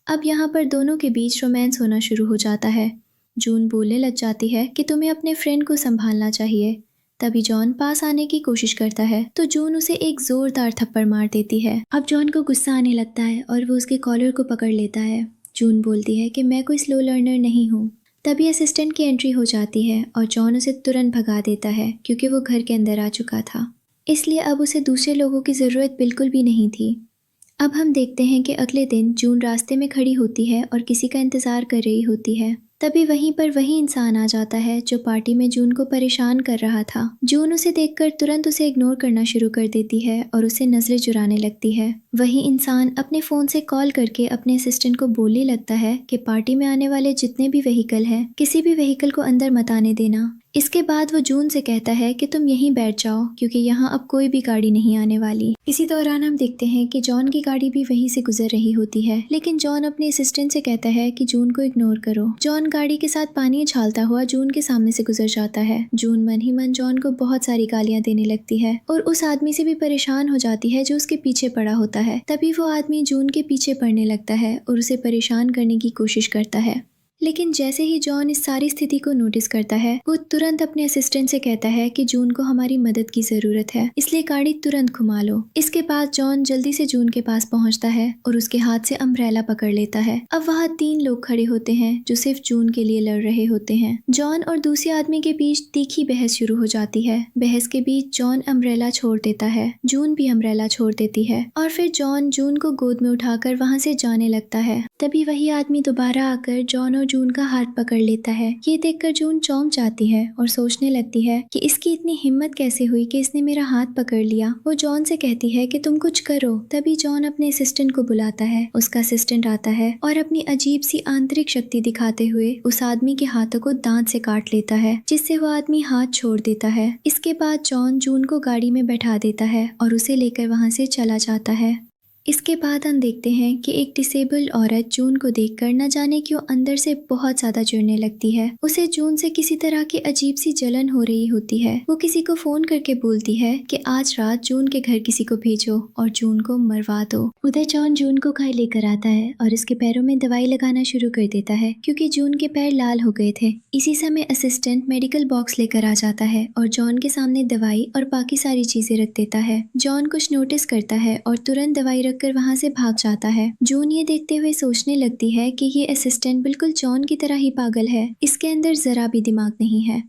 अब यहाँ पर दोनों के बीच रोमांस होना शुरू हो जाता है। जून बोलने लग जाती है कि तुम्हें अपने फ्रेंड को संभालना चाहिए। तभी जॉन पास आने की कोशिश करता है तो जून उसे एक ज़ोरदार थप्पड़ मार देती है। अब जॉन को गुस्सा आने लगता है और वो उसके कॉलर को पकड़ लेता है। जून बोलती है कि मैं कोई स्लो लर्नर नहीं हूँ। तभी असिस्टेंट की एंट्री हो जाती है और जॉन उसे तुरंत भगा देता है क्योंकि वो घर के अंदर आ चुका था, इसलिए अब उसे दूसरे लोगों की ज़रूरत बिल्कुल भी नहीं थी। अब हम देखते हैं कि अगले दिन जून रास्ते में खड़ी होती है और किसी का इंतज़ार कर रही होती है। तभी वहीं पर वही इंसान आ जाता है जो पार्टी में जून को परेशान कर रहा था। जून उसे देखकर तुरंत उसे इग्नोर करना शुरू कर देती है और उसे नजरें चुराने लगती है। वही इंसान अपने फोन से कॉल करके अपने असिस्टेंट को बोलने लगता है कि पार्टी में आने वाले जितने भी व्हीकल हैं, किसी भी व्हीकल को अंदर मत आने देना। इसके बाद वो जून से कहता है कि तुम यहीं बैठ जाओ क्योंकि यहाँ अब कोई भी गाड़ी नहीं आने वाली। इसी दौरान हम देखते हैं कि जॉन की गाड़ी भी वहीं से गुजर रही होती है, लेकिन जॉन अपने असिस्टेंट से कहता है कि जून को इग्नोर करो। जॉन गाड़ी के साथ पानी उछालता हुआ जून के सामने से गुजर जाता है। जून मन ही मन जॉन को बहुत सारी गालियां देने लगती है और उस आदमी से भी परेशान हो जाती है जो उसके पीछे पड़ा होता है। तभी वो आदमी जून के पीछे पड़ने लगता है और उसे परेशान करने की कोशिश करता है। लेकिन जैसे ही जॉन इस सारी स्थिति को नोटिस करता है, वो तुरंत अपने असिस्टेंट से कहता है कि जून को हमारी मदद की जरूरत है, इसलिए गाड़ी तुरंत घुमा लो। इसके बाद जॉन जल्दी से जून के पास पहुंचता है और उसके हाथ से अम्ब्रेला पकड़ लेता है। अब वहाँ 3 लोग खड़े होते हैं जो सिर्फ जून के लिए लड़ रहे होते हैं। जॉन और दूसरे आदमी के बीच तीखी बहस शुरू हो जाती है। बहस के बीच जॉन अम्ब्रेला छोड़ देता है, जून भी अम्ब्रेला छोड़ देती है और फिर जॉन जून को गोद में उठाकर वहाँ से जाने लगता है। तभी वही आदमी दोबारा आकर जॉन और जून का हाथ पकड़ लेता है। ये देखकर जून चौंक जाती है और सोचने लगती है कि इसकी इतनी हिम्मत कैसे हुई कि इसने मेरा हाथ पकड़ लिया। वो जॉन से कहती है कि तुम कुछ करो। तभी जॉन अपने असिस्टेंट को बुलाता है। उसका असिस्टेंट आता है और अपनी अजीब सी आंतरिक शक्ति दिखाते हुए उस आदमी के हाथों को दांत से काट लेता है, जिससे वो आदमी हाथ छोड़ देता है। इसके बाद जॉन जून को गाड़ी में बैठा देता है और उसे लेकर वहाँ से चला जाता है। इसके बाद हम देखते हैं कि एक डिसेबल्ड औरत जून को देखकर न जाने क्यों अंदर से बहुत ज्यादा चिढ़ने लगती है। उसे जून से किसी तरह की अजीब सी जलन हो रही होती है। वो किसी को फोन करके बोलती है कि आज रात जून के घर किसी को भेजो और जून को मरवा दो। उधर जॉन जून को घर लेकर आता है और इसके पैरों में दवाई लगाना शुरू कर देता है क्योंकि जून के पैर लाल हो गए थे। इसी समय असिस्टेंट मेडिकल बॉक्स लेकर आ जाता है और जॉन के सामने दवाई और बाकी सारी चीजें रख देता है। जॉन कुछ नोटिस करता है और तुरंत दवाई कर वहां से भाग जाता है। जून ये देखते हुए सोचने लगती है कि ये असिस्टेंट बिल्कुल जॉन की तरह ही पागल है, इसके अंदर जरा भी दिमाग नहीं है।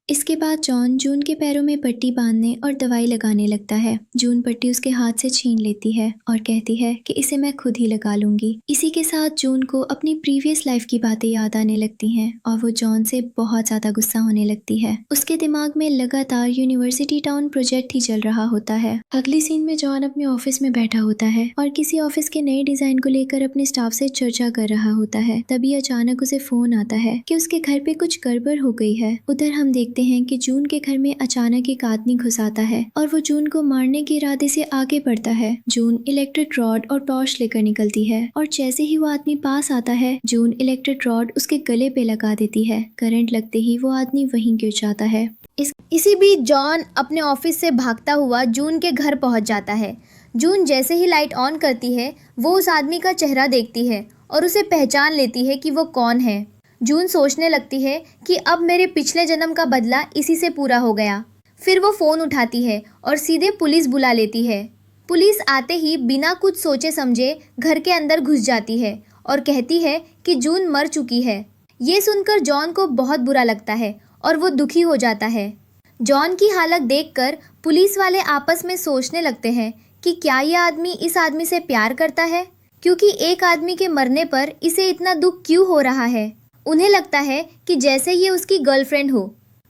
इसके बाद जॉन जून के पैरों में पट्टी बांधने और दवाई लगाने लगता है। जून पट्टी उसके हाथ से छीन लेती है और कहती है कि इसे मैं खुद ही लगा लूंगी। इसी के साथ जून को अपनी प्रीवियस लाइफ की बातें याद आने लगती हैं और वो जॉन से बहुत ज्यादा गुस्सा होने लगती है। उसके दिमाग में लगातार यूनिवर्सिटी टाउन प्रोजेक्ट ही चल रहा होता है। अगली सीन में जॉन अपने ऑफिस में बैठा होता है और किसी ऑफिस के नए डिजाइन को लेकर अपने स्टाफ से चर्चा कर रहा होता है। तभी अचानक उसे फोन आता है कि उसके घर पे कुछ गड़बड़ हो गई है। उधर हम देखते हैं कि जून के घर में अचानक एक आदमी घुस आता है और वो जून को मारने के इरादे से आगे बढ़ता है। जून इलेक्ट्रिक रॉड और टॉर्च लेकर निकलती है और जैसे ही वो आदमी पास आता है, जून इलेक्ट्रिक रॉड उसके गले पे लगा देती है। करंट लगते ही वो आदमी वहीं गिर जाता है। इसी बीच जॉन अपने ऑफिस से भागता हुआ जून के घर पहुंच जाता है। जून जैसे ही लाइट ऑन करती है, वो उस आदमी का चेहरा देखती है और उसे पहचान लेती है कि वो कौन है। जून सोचने लगती है कि अब मेरे पिछले जन्म का बदला इसी से पूरा हो गया। फिर वो फ़ोन उठाती है और सीधे पुलिस बुला लेती है। पुलिस आते ही बिना कुछ सोचे समझे घर के अंदर घुस जाती है और कहती है कि जून मर चुकी है। ये सुनकर जॉन को बहुत बुरा लगता है और वो दुखी हो जाता है। जॉन की हालत देखकर पुलिस वाले आपस में सोचने लगते हैं कि क्या ये आदमी इस आदमी से प्यार करता है, क्योंकि एक आदमी के मरने पर इसे इतना दुख क्यों हो रहा है। उन्हें लगता है कि जैसे ये उसकी गर्लफ्रेंड हो।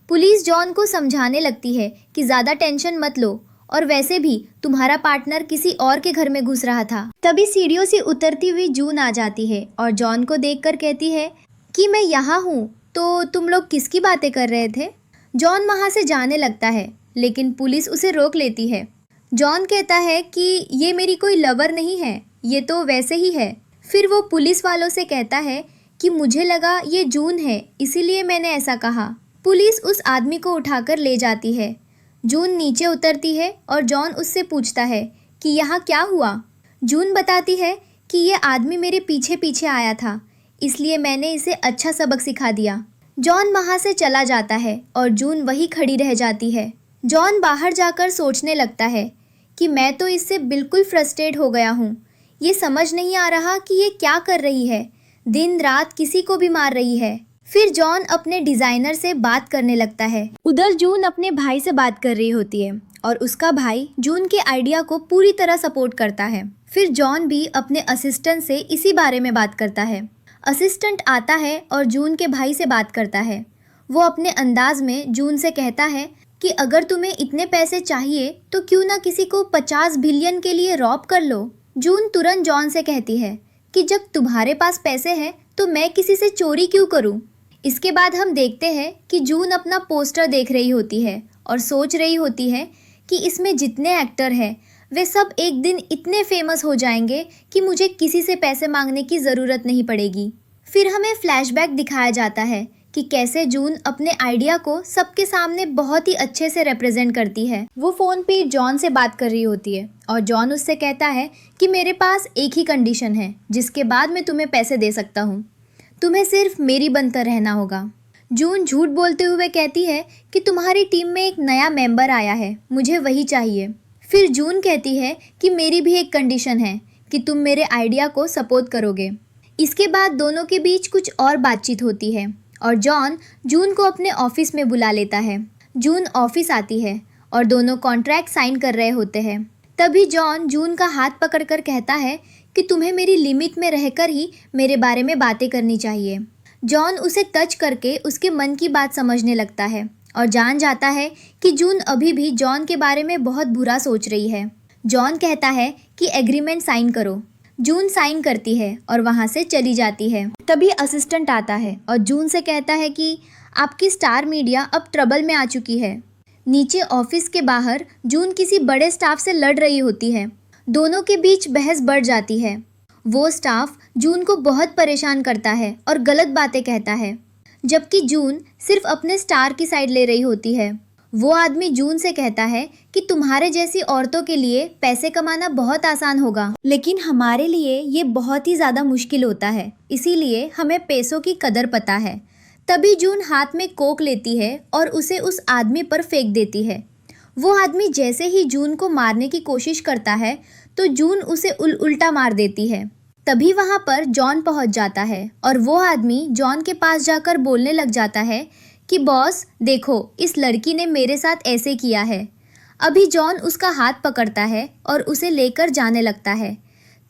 पुलिस जॉन को समझाने लगती है कि ज़्यादा टेंशन मत लो और वैसे भी तुम्हारा पार्टनर किसी और के घर में घुस रहा था। तभी सीढ़ियों से उतरती हुई जून आ जाती है और जॉन को देखकर कहती है कि मैं यहाँ हूँ, तो तुम लोग किसकी बातें कर रहे थे। जॉन वहाँ से जाने लगता है लेकिन पुलिस उसे रोक लेती है। जॉन कहता है कि ये मेरी कोई लवर नहीं है, ये तो वैसे ही है। फिर वो पुलिस वालों से कहता है कि मुझे लगा ये जून है, इसीलिए मैंने ऐसा कहा। पुलिस उस आदमी को उठाकर ले जाती है। जून नीचे उतरती है और जॉन उससे पूछता है कि यहाँ क्या हुआ। जून बताती है कि ये आदमी मेरे पीछे पीछे आया था, इसलिए मैंने इसे अच्छा सबक सिखा दिया। जॉन वहाँ से चला जाता है और जून वहीं खड़ी रह जाती है। जॉन बाहर जाकर सोचने लगता है कि मैं तो इससे बिल्कुल फ्रस्ट्रेट हो गया हूँ। ये समझ नहीं आ रहा कि ये क्या कर रही है, दिन रात किसी को भी मार रही है। फिर जॉन अपने डिजाइनर से बात करने लगता है। उधर जून अपने भाई से बात कर रही होती है और उसका भाई जून के आइडिया को पूरी तरह सपोर्ट करता है। फिर जॉन भी अपने असिस्टेंट से इसी बारे में बात करता है। असिस्टेंट आता है और जून के भाई से बात करता है। वो अपने अंदाज में जून से कहता है कि अगर तुम्हें इतने पैसे चाहिए तो क्यों ना किसी को 50 बिलियन के लिए रॉब कर लो। जून तुरंत जॉन से कहती है कि जब तुम्हारे पास पैसे हैं तो मैं किसी से चोरी क्यों करूं। इसके बाद हम देखते हैं कि जून अपना पोस्टर देख रही होती है और सोच रही होती है कि इसमें जितने एक्टर हैं वे सब एक दिन इतने फेमस हो जाएंगे कि मुझे किसी से पैसे मांगने की ज़रूरत नहीं पड़ेगी। फिर हमें फ्लैशबैक दिखाया जाता है कि कैसे जून अपने आइडिया को सबके सामने बहुत ही अच्छे से रिप्रेजेंट करती है। वो फ़ोन पे जॉन से बात कर रही होती है और जॉन उससे कहता है कि मेरे पास एक ही कंडीशन है जिसके बाद मैं तुम्हें पैसे दे सकता हूँ, तुम्हें सिर्फ मेरी बनकर रहना होगा। जून झूठ बोलते हुए कहती है कि तुम्हारी टीम में एक नया मेंबर आया है, मुझे वही चाहिए। फिर जून कहती है कि मेरी भी एक कंडीशन है कि तुम मेरे आइडिया को सपोर्ट करोगे। इसके बाद दोनों के बीच कुछ और बातचीत होती है और जॉन जून को अपने ऑफिस में बुला लेता है। जून ऑफिस आती है और दोनों कॉन्ट्रैक्ट साइन कर रहे होते हैं। तभी जॉन जून का हाथ पकड़कर कहता है कि तुम्हें मेरी लिमिट में रहकर ही मेरे बारे में बातें करनी चाहिए। जॉन उसे टच करके उसके मन की बात समझने लगता है और जान जाता है कि जून अभी भी जॉन के बारे में बहुत बुरा सोच रही है। जॉन कहता है कि एग्रीमेंट साइन करो। जून साइन करती है और वहाँ से चली जाती है। तभी असिस्टेंट आता है और जून से कहता है कि आपकी स्टार मीडिया अब ट्रबल में आ चुकी है। नीचे ऑफिस के बाहर जून किसी बड़े स्टाफ से लड़ रही होती है। दोनों के बीच बहस बढ़ जाती है। वो स्टाफ जून को बहुत परेशान करता है और गलत बातें कहता है, जबकि जून सिर्फ अपने स्टार की साइड ले रही होती है। वो आदमी जून से कहता है कि तुम्हारे जैसी औरतों के लिए पैसे कमाना बहुत आसान होगा, लेकिन हमारे लिए ये बहुत ही ज़्यादा मुश्किल होता है, इसीलिए हमें पैसों की कदर पता है। तभी जून हाथ में कोक लेती है और उसे उस आदमी पर फेंक देती है। वो आदमी जैसे ही जून को मारने की कोशिश करता है तो जून उसे उल्टा मार देती है। तभी वहाँ पर जॉन पहुँच जाता है और वो आदमी जॉन के पास जाकर बोलने लग जाता है कि बॉस देखो, इस लड़की ने मेरे साथ ऐसे किया है। अभी जॉन उसका हाथ पकड़ता है और उसे लेकर जाने लगता है।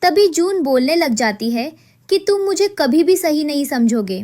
तभी जून बोलने लग जाती है कि तुम मुझे कभी भी सही नहीं समझोगे।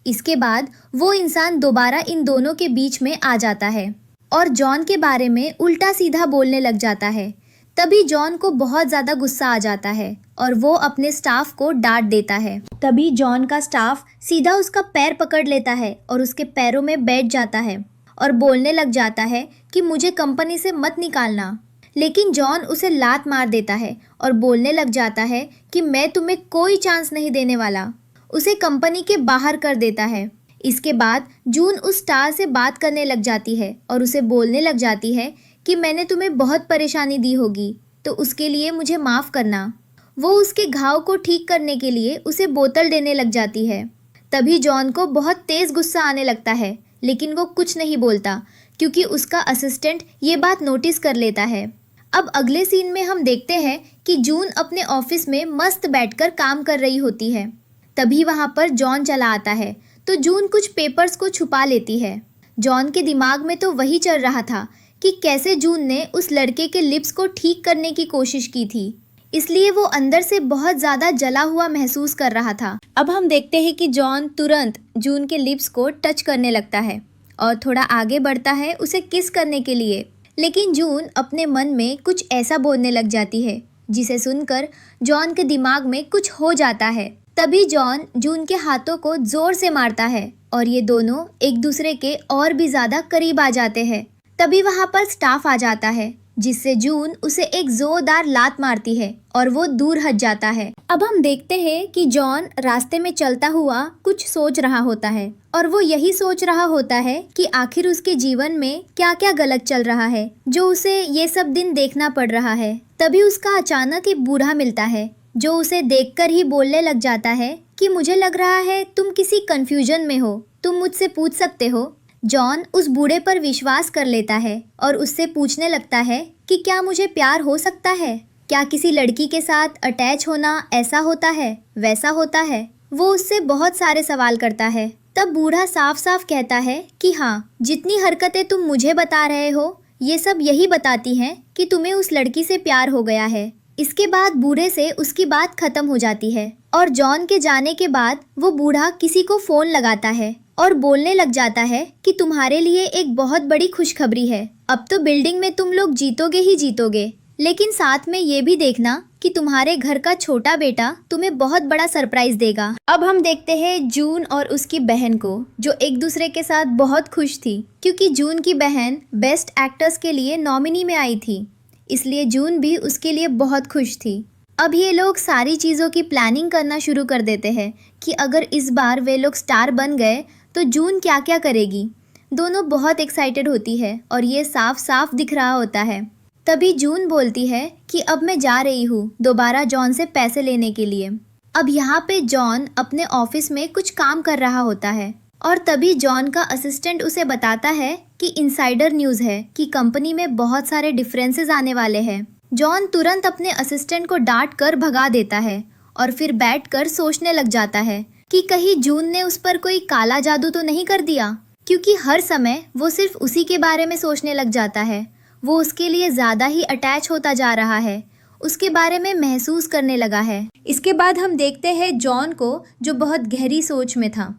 इसके बाद वो इंसान दोबारा इन दोनों के बीच में आ जाता है और जॉन के बारे में उल्टा सीधा बोलने लग जाता है। तभी जॉन को बहुत ज़्यादा गुस्सा आ जाता है और वो अपने स्टाफ को डांट देता है। तभी जॉन का स्टाफ सीधा उसका पैर पकड़ लेता है और उसके पैरों में बैठ जाता है और बोलने लग जाता है कि मुझे कंपनी से मत निकालना। लेकिन जॉन उसे लात मार देता है और बोलने लग जाता है कि मैं तुम्हें कोई चांस नहीं देने वाला। उसे कंपनी के बाहर कर देता है। इसके बाद जून उस स्टार से बात करने लग जाती है और उसे बोलने लग जाती है कि मैंने तुम्हें बहुत परेशानी दी होगी तो उसके लिए मुझे माफ़ करना। वो उसके घाव को ठीक करने के लिए उसे बोतल देने लग जाती है। तभी जॉन को बहुत तेज़ गुस्सा आने लगता है, लेकिन वो कुछ नहीं बोलता क्योंकि उसका असिस्टेंट ये बात नोटिस कर लेता है। अब अगले सीन में हम देखते हैं कि जून अपने ऑफिस में मस्त बैठकर काम कर रही होती है। तभी वहाँ पर जॉन चला आता है तो जून कुछ पेपर्स को छुपा लेती है। जॉन के दिमाग में तो वही चल रहा था कि कैसे जून ने उस लड़के के लिप्स को ठीक करने की कोशिश की थी, इसलिए वो अंदर से बहुत ज़्यादा जला हुआ महसूस कर रहा था। अब हम देखते हैं कि जॉन तुरंत जून के लिप्स को टच करने लगता है और थोड़ा आगे बढ़ता है उसे किस करने के लिए, लेकिन जून अपने मन में कुछ ऐसा बोलने लग जाती है जिसे सुनकर जॉन के दिमाग में कुछ हो जाता है। तभी जॉन जून के हाथों को जोर से मारता है और ये दोनों एक दूसरे के और भी ज़्यादा करीब आ जाते हैं। तभी वहाँ पर स्टाफ आ जाता है जिससे जून उसे एक जोरदार लात मारती है और वो दूर हट जाता है। अब हम देखते हैं कि जॉन रास्ते में चलता हुआ कुछ सोच रहा होता है और वो यही सोच रहा होता है कि आखिर उसके जीवन में क्या क्या गलत चल रहा है जो उसे ये सब दिन देखना पड़ रहा है। तभी उसका अचानक एक बूढ़ा मिलता है जो उसे देखकर ही बोलने लग जाता है कि मुझे लग रहा है तुम किसी कंफ्यूजन में हो, तुम मुझसे पूछ सकते हो। जॉन उस बूढ़े पर विश्वास कर लेता है और उससे पूछने लगता है कि क्या मुझे प्यार हो सकता है, क्या किसी लड़की के साथ अटैच होना ऐसा होता है वैसा होता है। वो उससे बहुत सारे सवाल करता है। तब बूढ़ा साफ साफ कहता है कि हाँ, जितनी हरकतें तुम मुझे बता रहे हो ये सब यही बताती हैं कि तुम्हें उस लड़की से प्यार हो गया है। इसके बाद बूढ़े से उसकी बात खत्म हो जाती है और जॉन के जाने के बाद वो बूढ़ा किसी को फोन लगाता है और बोलने लग जाता है कि तुम्हारे लिए एक बहुत बड़ी खुशखबरी है। अब तो बिल्डिंग में तुम लोग जीतोगे ही जीतोगे, लेकिन साथ में ये भी देखना कि तुम्हारे घर का छोटा बेटा तुम्हें बहुत बड़ा सरप्राइज देगा। अब हम देखते हैं जून और उसकी बहन को, जो एक दूसरे के साथ बहुत खुश थी क्योंकि जून की बहन बेस्ट एक्ट्रेस के लिए नॉमिनी में आई थी, इसलिए जून भी उसके लिए बहुत खुश थी। अब ये लोग सारी चीज़ों की प्लानिंग करना शुरू कर देते हैं कि अगर इस बार वे लोग स्टार बन गए तो जून क्या क्या करेगी। दोनों बहुत एक्साइटेड होती है और ये साफ साफ दिख रहा होता है। तभी जून बोलती है कि अब मैं जा रही हूँ दोबारा जॉन से पैसे लेने के लिए। अब यहाँ पे जॉन अपने ऑफिस में कुछ काम कर रहा होता है और तभी जॉन का असिस्टेंट उसे बताता है कि इनसाइडर न्यूज़ है कि कंपनी में बहुत सारे डिफरेंसेस आने वाले हैं। जॉन तुरंत अपने असिस्टेंट को डांट कर भगा देता है और फिर बैठकर सोचने लग जाता है कि कहीं जून ने उस पर कोई काला जादू तो नहीं कर दिया, क्योंकि हर समय वो सिर्फ उसी के बारे में सोचने लग जाता है। वो उसके लिए ज़्यादा ही अटैच होता जा रहा है, उसके बारे में महसूस करने लगा है। इसके बाद हम देखते हैं जॉन को, जो बहुत गहरी सोच में था।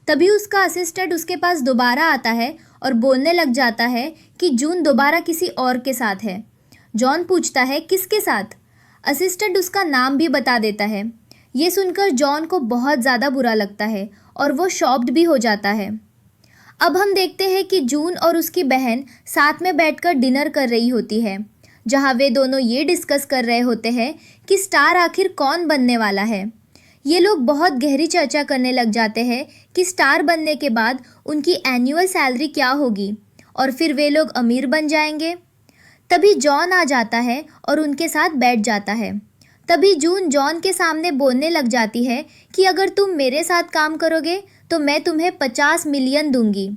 तभी उसका असिस्टेंट उसके पास दोबारा आता है और बोलने लग जाता है कि जून दोबारा किसी और के साथ है। जॉन पूछता है किसके साथ। असिस्टेंट उसका नाम भी बता देता है। ये सुनकर जॉन को बहुत ज़्यादा बुरा लगता है और वो शॉक्ड भी हो जाता है। अब हम देखते हैं कि जून और उसकी बहन साथ में बैठकर डिनर कर रही होती है, जहां वे दोनों ये डिस्कस कर रहे होते हैं कि स्टार आखिर कौन बनने वाला है। ये लोग बहुत गहरी चर्चा करने लग जाते हैं कि स्टार बनने के बाद उनकी एनुअल सैलरी क्या होगी और फिर वे लोग अमीर बन जाएंगे। तभी जॉन आ जाता है और उनके साथ बैठ जाता है। तभी जून जॉन के सामने बोलने लग जाती है कि अगर तुम मेरे साथ काम करोगे तो मैं तुम्हें 50 मिलियन दूंगी।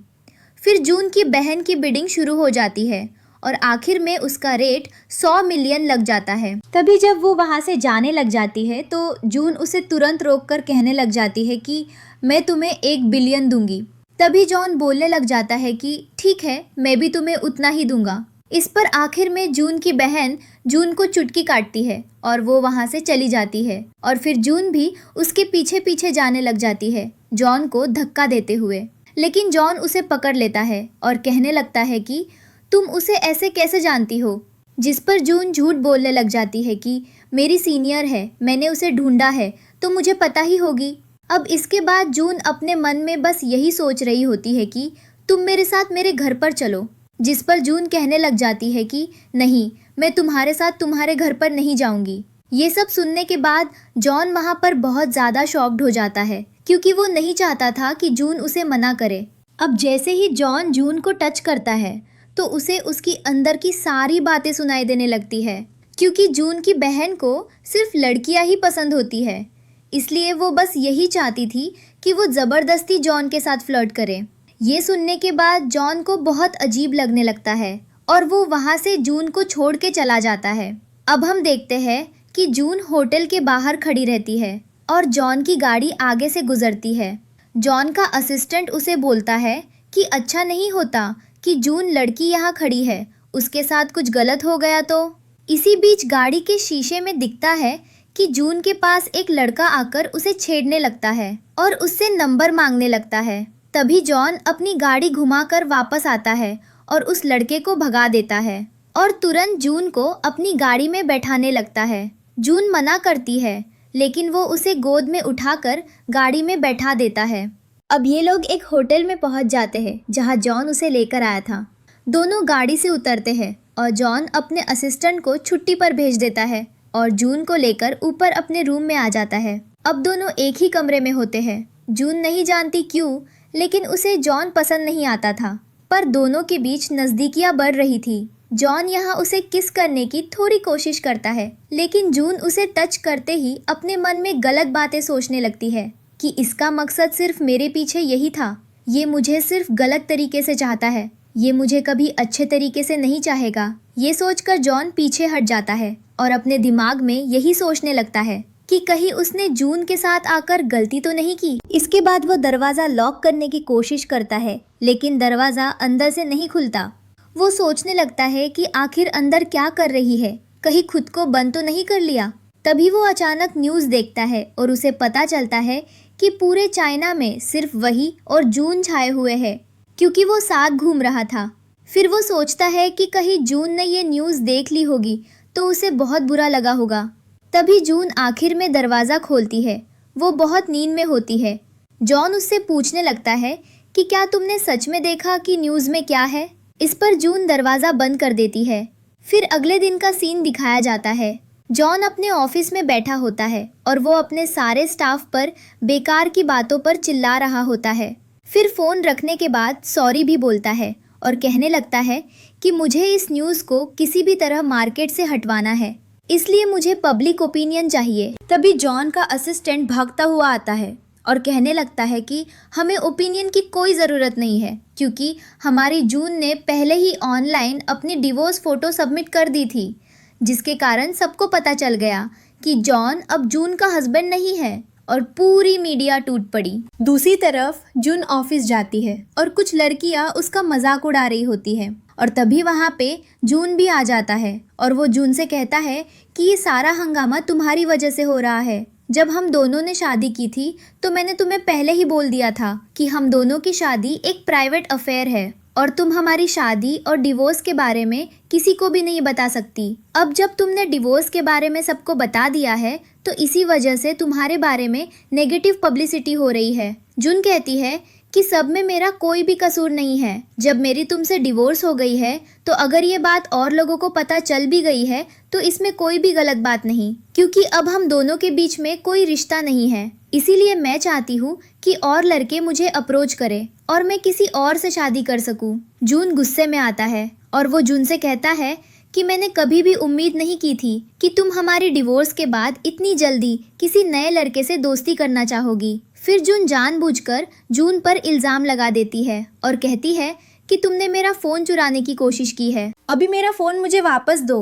फिर जून की बहन की बिडिंग शुरू हो जाती है और आखिर में उसका रेट 100 मिलियन लग जाता है। तभी जब वो वहाँ से जाने लग जाती है तो जून उसे तुरंत रोककर कहने लग जाती है कि मैं तुम्हें 1 बिलियन दूंगी। तभी जॉन बोलने लग जाता है कि ठीक है, मैं भी तुम्हें उतना ही दूंगा। इस पर आखिर में जून की बहन जून को चुटकी काटती है और वो वहाँ से चली जाती है और फिर जून भी उसके पीछे पीछे जाने लग जाती है, जॉन को धक्का देते हुए। लेकिन जॉन उसे पकड़ लेता है और कहने लगता है कि तुम उसे ऐसे कैसे जानती हो। जिस पर जून झूठ बोलने लग जाती है कि मेरी सीनियर है, मैंने उसे ढूंढा है तो मुझे पता ही होगी। अब इसके बाद जून अपने मन में बस यही सोच रही होती है कि तुम मेरे साथ मेरे घर पर चलो। जिस पर जून कहने लग जाती है कि नहीं, मैं तुम्हारे साथ तुम्हारे घर पर नहीं जाऊंगी। ये सब सुनने के बाद जॉन वहाँ पर बहुत ज़्यादा शॉक्ड हो जाता है, क्योंकि वो नहीं चाहता था कि जून उसे मना करे। अब जैसे ही जॉन जून को टच करता है तो उसे उसकी अंदर की सारी बातें सुनाई देने लगती है, क्योंकि जून की बहन को सिर्फ लड़कियां ही पसंद होती है, इसलिए वो बस यही चाहती थी कि वो ज़बरदस्ती जॉन के साथ फ्लर्ट करे। ये सुनने के बाद जॉन को बहुत अजीब लगने लगता है और वो वहाँ से जून को छोड़ के चला जाता है। अब हम देखते हैं कि जून होटल के बाहर खड़ी रहती है और जॉन की गाड़ी आगे से गुजरती है। जॉन का असिस्टेंट उसे बोलता है कि अच्छा नहीं होता कि जून लड़की यहाँ खड़ी है, उसके साथ कुछ गलत हो गया तो। इसी बीच गाड़ी के शीशे में दिखता है कि जून के पास एक लड़का आकर उसे छेड़ने लगता है और उससे नंबर मांगने लगता है। तभी जॉन अपनी गाड़ी घुमाकर वापस आता है और उस लड़के को भगा देता है और तुरंत जून को अपनी गाड़ी में बैठाने लगता है। जून मना करती है, लेकिन वो उसे गोद में उठाकर गाड़ी में बैठा देता है। अब ये लोग एक होटल में पहुंच जाते हैं जहां जॉन उसे लेकर आया था। दोनों गाड़ी से उतरते हैं और जॉन अपने असिस्टेंट को छुट्टी पर भेज देता है और जून को लेकर ऊपर अपने रूम में आ जाता है। अब दोनों एक ही कमरे में होते हैं। जून नहीं जानती क्यों, लेकिन उसे जॉन पसंद नहीं आता था, पर दोनों के बीच नज़दीकियां बढ़ रही थी। जॉन यहाँ उसे किस करने की थोड़ी कोशिश करता है, लेकिन जून उसे टच करते ही अपने मन में गलत बातें सोचने लगती है कि इसका मकसद सिर्फ मेरे पीछे यही था, ये मुझे सिर्फ गलत तरीके से चाहता है, ये मुझे कभी अच्छे तरीके से नहीं चाहेगा। ये सोचकर जॉन पीछे हट जाता है और अपने दिमाग में यही सोचने लगता है कि कहीं उसने जून के साथ आकर गलती तो नहीं की। इसके बाद वो दरवाज़ा लॉक करने की कोशिश करता है, लेकिन दरवाज़ा अंदर से नहीं खुलता। वो सोचने लगता है कि आखिर अंदर क्या कर रही है, कहीं खुद को बंद तो नहीं कर लिया। तभी वो अचानक न्यूज़ देखता है और उसे पता चलता है कि पूरे चाइना में सिर्फ वही और जून छाए हुए हैं, क्योंकि वो साथ घूम रहा था। फिर वो सोचता है कि कहीं जून ने ये न्यूज़ देख ली होगी तो उसे बहुत बुरा लगा होगा। तभी जून आखिर में दरवाज़ा खोलती है। वो बहुत नींद में होती है। जॉन उससे पूछने लगता है कि क्या तुमने सच में देखा कि न्यूज़ में क्या है। इस पर जून दरवाज़ा बंद कर देती है। फिर अगले दिन का सीन दिखाया जाता है। जॉन अपने ऑफिस में बैठा होता है और वो अपने सारे स्टाफ पर बेकार की बातों पर चिल्ला रहा होता है। फिर फ़ोन रखने के बाद सॉरी भी बोलता है और कहने लगता है कि मुझे इस न्यूज़ को किसी भी तरह मार्केट से हटवाना है, इसलिए मुझे पब्लिक ओपिनियन चाहिए। तभी जॉन का असिस्टेंट भागता हुआ आता है और कहने लगता है कि हमें ओपिनियन की कोई ज़रूरत नहीं है, क्योंकि हमारी जून ने पहले ही ऑनलाइन अपनी डिवोर्स फ़ोटो सबमिट कर दी थी, जिसके कारण सबको पता चल गया कि जॉन अब जून का हस्बैंड नहीं है और पूरी मीडिया टूट पड़ी। दूसरी तरफ जून ऑफिस जाती है और कुछ लड़कियां उसका मजाक उड़ा रही होती है और तभी वहाँ पे जून भी आ जाता है और वो जून से कहता है कि ये सारा हंगामा तुम्हारी वजह से हो रहा है। जब हम दोनों ने शादी की थी तो मैंने तुम्हें पहले ही बोल दिया था कि हम दोनों की शादी एक प्राइवेट अफेयर है और तुम हमारी शादी और डिवोर्स के बारे में किसी को भी नहीं बता सकती। अब जब तुमने डिवोर्स के बारे में सबको बता दिया है तो इसी वजह से तुम्हारे बारे में नेगेटिव पब्लिसिटी हो रही है। जून कहती है कि सब में मेरा कोई भी कसूर नहीं है। जब मेरी तुमसे डिवोर्स हो गई है तो अगर ये बात और लोगों को पता चल भी गई है तो इसमें कोई भी गलत बात नहीं, क्योंकि अब हम दोनों के बीच में कोई रिश्ता नहीं है। इसीलिए मैं चाहती हूँ कि और लड़के मुझे अप्रोच करें और मैं किसी और से शादी कर सकूं। जून गुस्से में आता है और वो जून से कहता है कि मैंने कभी भी उम्मीद नहीं की थी कि तुम हमारी डिवोर्स के बाद इतनी जल्दी किसी नए लड़के से दोस्ती करना चाहोगी। फिर जून जानबूझकर जून पर इल्ज़ाम लगा देती है और कहती है कि तुमने मेरा फ़ोन चुराने की कोशिश की है, अभी मेरा फ़ोन मुझे वापस दो।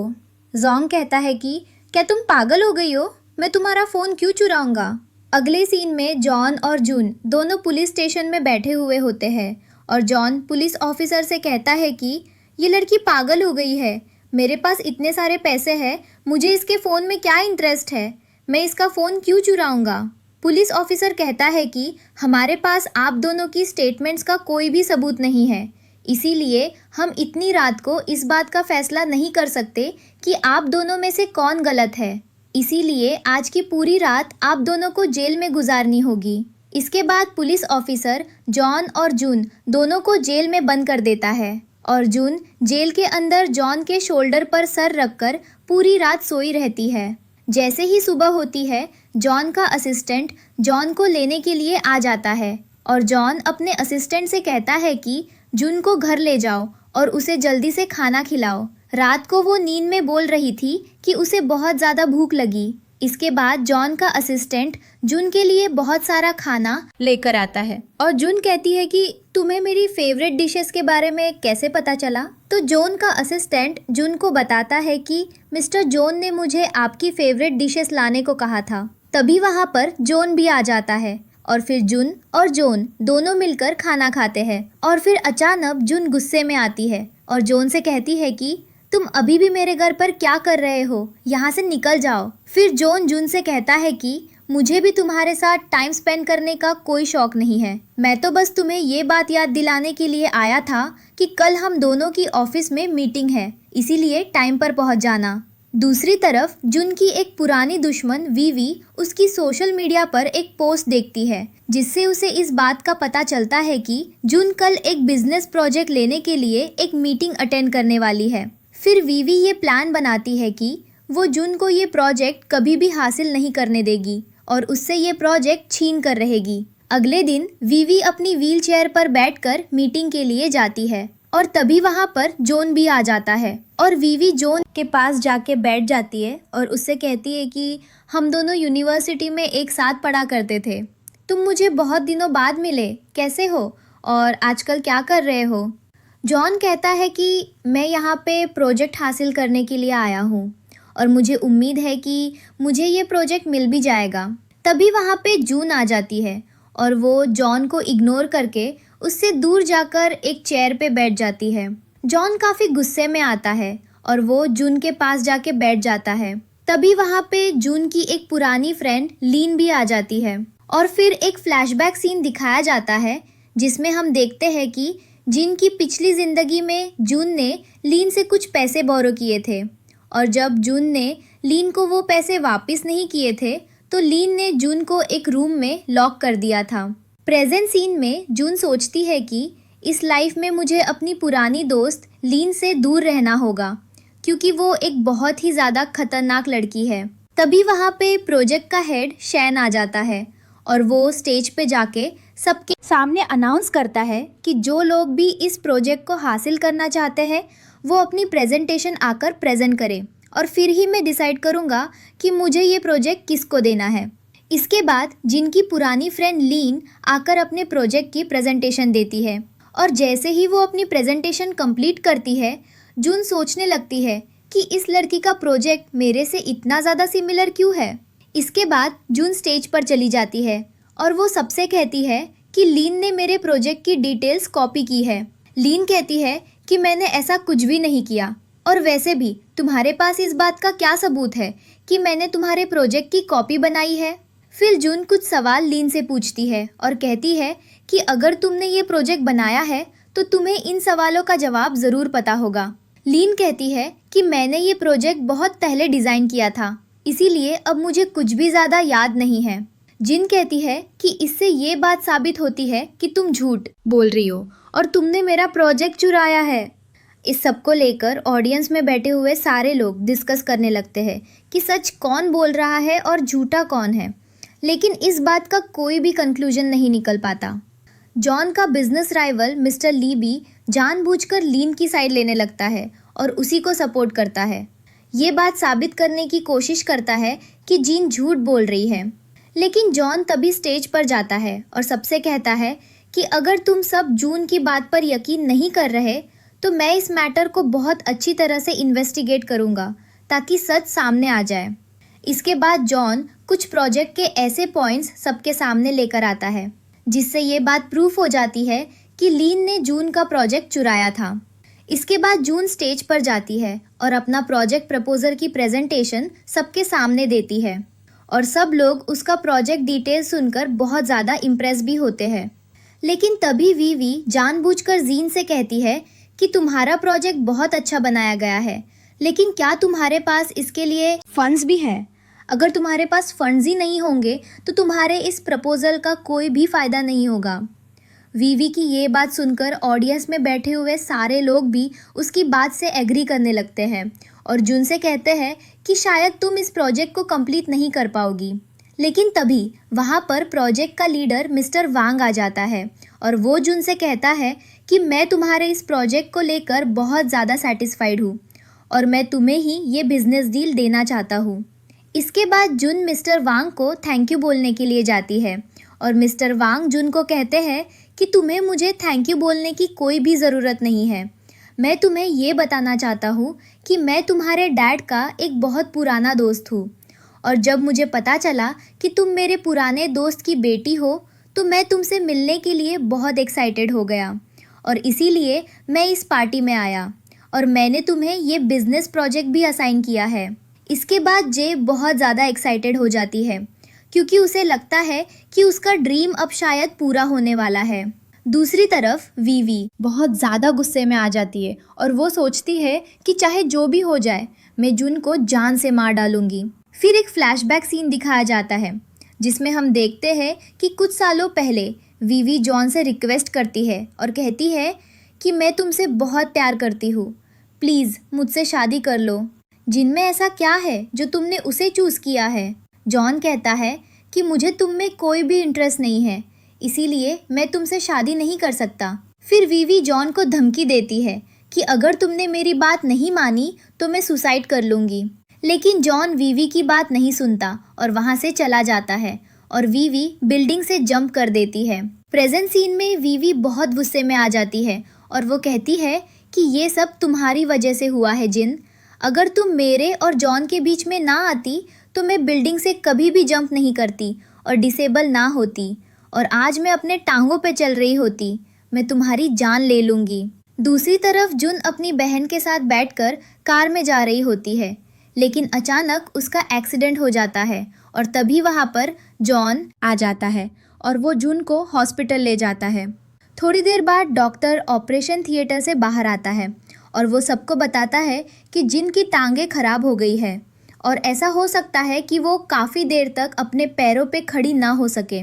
जोंग कहता है कि क्या तुम पागल हो गई हो, मैं तुम्हारा फ़ोन क्यों चुराऊंगा। अगले सीन में जॉन और जून दोनों पुलिस स्टेशन में बैठे हुए होते हैं और जॉन पुलिस ऑफिसर से कहता है कि ये लड़की पागल हो गई है, मेरे पास इतने सारे पैसे हैं, मुझे इसके फ़ोन में क्या इंटरेस्ट है, मैं इसका फ़ोन क्यों चुराऊंगा। पुलिस ऑफिसर कहता है कि हमारे पास आप दोनों की स्टेटमेंट्स का कोई भी सबूत नहीं है, इसीलिए हम इतनी रात को इस बात का फैसला नहीं कर सकते कि आप दोनों में से कौन गलत है। इसीलिए आज की पूरी रात आप दोनों को जेल में गुजारनी होगी। इसके बाद पुलिस ऑफिसर जॉन और जून दोनों को जेल में बंद कर देता है और जून जेल के अंदर जॉन के शोल्डर पर सर रखकर पूरी रात सोई रहती है। जैसे ही सुबह होती है जॉन का असिस्टेंट जॉन को लेने के लिए आ जाता है और जॉन अपने असिस्टेंट से कहता है कि जून को घर ले जाओ और उसे जल्दी से खाना खिलाओ। रात को वो नींद में बोल रही थी कि उसे बहुत ज़्यादा भूख लगी। इसके बाद जॉन का असिस्टेंट जून के लिए बहुत सारा खाना लेकर आता है और जून कहती है कि तुम्हें मेरी फेवरेट डिशेस के बारे में कैसे पता चला। तो जॉन का असिस्टेंट जून को बताता है कि मिस्टर जॉन ने मुझे आपकी फेवरेट डिशेस लाने को कहा था। तभी वहाँ पर जॉन भी आ जाता है और फिर जून और जॉन दोनों मिलकर खाना खाते हैं और फिर अचानक जून गुस्से में आती है और जॉन से कहती है कि तुम अभी भी मेरे घर पर क्या कर रहे हो, यहाँ से निकल जाओ। फिर जून से कहता है कि मुझे भी तुम्हारे साथ टाइम स्पेंड करने का कोई शौक नहीं है, मैं तो बस तुम्हें ये बात याद दिलाने के लिए आया था कि कल हम दोनों की ऑफिस में मीटिंग है, इसीलिए टाइम पर पहुँच जाना। दूसरी तरफ जून की एक पुरानी दुश्मन वीवी उसकी सोशल मीडिया पर एक पोस्ट देखती है जिससे उसे इस बात का पता चलता है कि जून कल एक बिजनेस प्रोजेक्ट लेने के लिए एक मीटिंग अटेंड करने वाली है। फिर वीवी ये प्लान बनाती है कि वो जून को ये प्रोजेक्ट कभी भी हासिल नहीं करने देगी और उससे ये प्रोजेक्ट छीन कर रहेगी। अगले दिन वीवी अपनी व्हीलचेयर पर बैठकर मीटिंग के लिए जाती है और तभी वहाँ पर जॉन भी आ जाता है और वीवी जॉन के पास जाके बैठ जाती है और उससे कहती है कि हम दोनों यूनिवर्सिटी में एक साथ पढ़ा करते थे, तुम मुझे बहुत दिनों बाद मिले, कैसे हो और आजकल क्या कर रहे हो। जॉन कहता है कि मैं यहाँ पे प्रोजेक्ट हासिल करने के लिए आया हूँ और मुझे उम्मीद है कि मुझे ये प्रोजेक्ट मिल भी जाएगा। तभी वहाँ पे जून आ जाती है और वो जॉन को इग्नोर करके उससे दूर जाकर एक चेयर पे बैठ जाती है। जॉन काफ़ी गुस्से में आता है और वो जून के पास जाके बैठ जाता है। तभी वहाँ पे जून की एक पुरानी फ्रेंड लीन भी आ जाती है और फिर एक फ्लैशबैक सीन दिखाया जाता है जिसमें हम देखते हैं कि जिन की पिछली ज़िंदगी में जून ने लीन से कुछ पैसे बोरो किए थे और जब जून ने लीन को वो पैसे वापस नहीं किए थे तो लीन ने जून को एक रूम में लॉक कर दिया था। प्रेजेंट सीन में जून सोचती है कि इस लाइफ में मुझे अपनी पुरानी दोस्त लीन से दूर रहना होगा क्योंकि वो एक बहुत ही ज़्यादा खतरनाक लड़की है। तभी वहाँ पे प्रोजेक्ट का हेड शैन आ जाता है और वो स्टेज पे जाके सबके सामने अनाउंस करता है कि जो लोग भी इस प्रोजेक्ट को हासिल करना चाहते हैं वो अपनी प्रेजेंटेशन आकर प्रेजेंट करें और फिर ही मैं डिसाइड करूँगा कि मुझे ये प्रोजेक्ट किसको देना है। इसके बाद जिनकी पुरानी फ्रेंड लीन आकर अपने प्रोजेक्ट की प्रेजेंटेशन देती है और जैसे ही वो अपनी प्रेजेंटेशन कंप्लीट करती है जून सोचने लगती है कि इस लड़की का प्रोजेक्ट मेरे से इतना ज़्यादा सिमिलर क्यों है। इसके बाद जून स्टेज पर चली जाती है और वो सबसे कहती है कि लीन ने मेरे प्रोजेक्ट की डिटेल्स कॉपी की है। लीन कहती है कि मैंने ऐसा कुछ भी नहीं किया और वैसे भी तुम्हारे पास इस बात का क्या सबूत है कि मैंने तुम्हारे प्रोजेक्ट की कॉपी बनाई है। फिर जून कुछ सवाल लीन से पूछती है और कहती है कि अगर तुमने ये प्रोजेक्ट बनाया है तो तुम्हें इन सवालों का जवाब ज़रूर पता होगा। लीन कहती है कि मैंने ये प्रोजेक्ट बहुत पहले डिज़ाइन किया था इसीलिए अब मुझे कुछ भी ज़्यादा याद नहीं है। जिन कहती है कि इससे ये बात साबित होती है कि तुम झूठ बोल रही हो और तुमने मेरा प्रोजेक्ट चुराया है। इस सब को लेकर ऑडियंस में बैठे हुए सारे लोग डिस्कस करने लगते हैं कि सच कौन बोल रहा है और झूठा कौन है, लेकिन इस बात का कोई भी कंक्लूजन नहीं निकल पाता। जॉन का बिजनेस राइवल मिस्टर ली भी जानबूझकर लीन की साइड लेने लगता है और उसी को सपोर्ट करता है। ये बात साबित करने की कोशिश करता है कि जीन झूठ बोल रही है, लेकिन जॉन तभी स्टेज पर जाता है और सबसे कहता है कि अगर तुम सब जून की बात पर यकीन नहीं कर रहे तो मैं इस मैटर को बहुत अच्छी तरह से इन्वेस्टिगेट करूँगा ताकि सच सामने आ जाए। इसके बाद जॉन कुछ प्रोजेक्ट के ऐसे पॉइंट्स सबके सामने लेकर आता है जिससे ये बात प्रूफ हो जाती है कि लीन ने जून का प्रोजेक्ट चुराया था। इसके बाद जून स्टेज पर जाती है और अपना प्रोजेक्ट प्रपोजल की प्रेजेंटेशन सबके सामने देती है और सब लोग उसका प्रोजेक्ट डिटेल सुनकर बहुत ज़्यादा इम्प्रेस भी होते हैं। लेकिन तभी वीवी जानबूझकर जीन से कहती है कि तुम्हारा प्रोजेक्ट बहुत अच्छा बनाया गया है, लेकिन क्या तुम्हारे पास इसके लिए फंड्स भी है? अगर तुम्हारे पास फंड्स ही नहीं होंगे तो तुम्हारे इस प्रपोजल का कोई भी फ़ायदा नहीं होगा। वीवी की ये बात सुनकर ऑडियंस में बैठे हुए सारे लोग भी उसकी बात से एग्री करने लगते हैं और जून से कहते हैं कि शायद तुम इस प्रोजेक्ट को कंप्लीट नहीं कर पाओगी। लेकिन तभी वहाँ पर प्रोजेक्ट का लीडर मिस्टर वांग आ जाता है और वो जून से कहता है कि मैं तुम्हारे इस प्रोजेक्ट को लेकर बहुत ज़्यादा सेटिस्फाइड हूँ और मैं तुम्हें ही ये बिज़नेस डील देना चाहता हूँ। इसके बाद जून मिस्टर वांग को थैंक यू बोलने के लिए जाती है और मिस्टर वांग जून को कहते हैं कि तुम्हें मुझे थैंक यू बोलने की कोई भी ज़रूरत नहीं है। मैं तुम्हें ये बताना चाहता हूँ कि मैं तुम्हारे डैड का एक बहुत पुराना दोस्त हूँ और जब मुझे पता चला कि तुम मेरे पुराने दोस्त की बेटी हो तो मैं तुमसे मिलने के लिए बहुत एक्साइटेड हो गया और इसीलिए मैं इस पार्टी में आया और मैंने तुम्हें ये बिज़नेस प्रोजेक्ट भी असाइन किया है। इसके बाद जे बहुत ज़्यादा एक्साइटेड हो जाती है क्योंकि उसे लगता है कि उसका ड्रीम अब शायद पूरा होने वाला है। दूसरी तरफ वीवी बहुत ज़्यादा गुस्से में आ जाती है और वो सोचती है कि चाहे जो भी हो जाए मैं जून को जान से मार डालूंगी। फिर एक फ्लैशबैक सीन दिखाया जाता है जिसमें हम देखते हैं कि कुछ सालों पहले वीवी जॉन से रिक्वेस्ट करती है और कहती है कि मैं तुमसे बहुत प्यार करती हूँ, प्लीज़ मुझसे शादी कर लो। जिनमें ऐसा क्या है जो तुमने उसे चूज़ किया है? जॉन कहता है कि मुझे तुम में कोई भी इंटरेस्ट नहीं है, इसीलिए मैं तुमसे शादी नहीं कर सकता। फिर वीवी जॉन को धमकी देती है कि अगर तुमने मेरी बात नहीं मानी तो मैं सुसाइड कर लूँगी। लेकिन जॉन वीवी की बात नहीं सुनता और वहाँ से चला जाता है और वीवी बिल्डिंग से जंप कर देती है। प्रेजेंट सीन में वीवी बहुत गुस्से में आ जाती है और वो कहती है कि ये सब तुम्हारी वजह से हुआ है जिन। अगर तुम मेरे और जॉन के बीच में ना आती तो मैं बिल्डिंग से कभी भी जंप नहीं करती और डिसेबल ना होती और आज मैं अपने टांगों पे चल रही होती। मैं तुम्हारी जान ले लूँगी। दूसरी तरफ जुन अपनी बहन के साथ बैठकर कार में जा रही होती है लेकिन अचानक उसका एक्सीडेंट हो जाता है और तभी वहाँ पर जॉन आ जाता है और वो जून को हॉस्पिटल ले जाता है। थोड़ी देर बाद डॉक्टर ऑपरेशन थिएटर से बाहर आता है और वो सबको बताता है कि जिन की टांगें खराब हो गई है और ऐसा हो सकता है कि वो काफ़ी देर तक अपने पैरों पे खड़ी ना हो सके।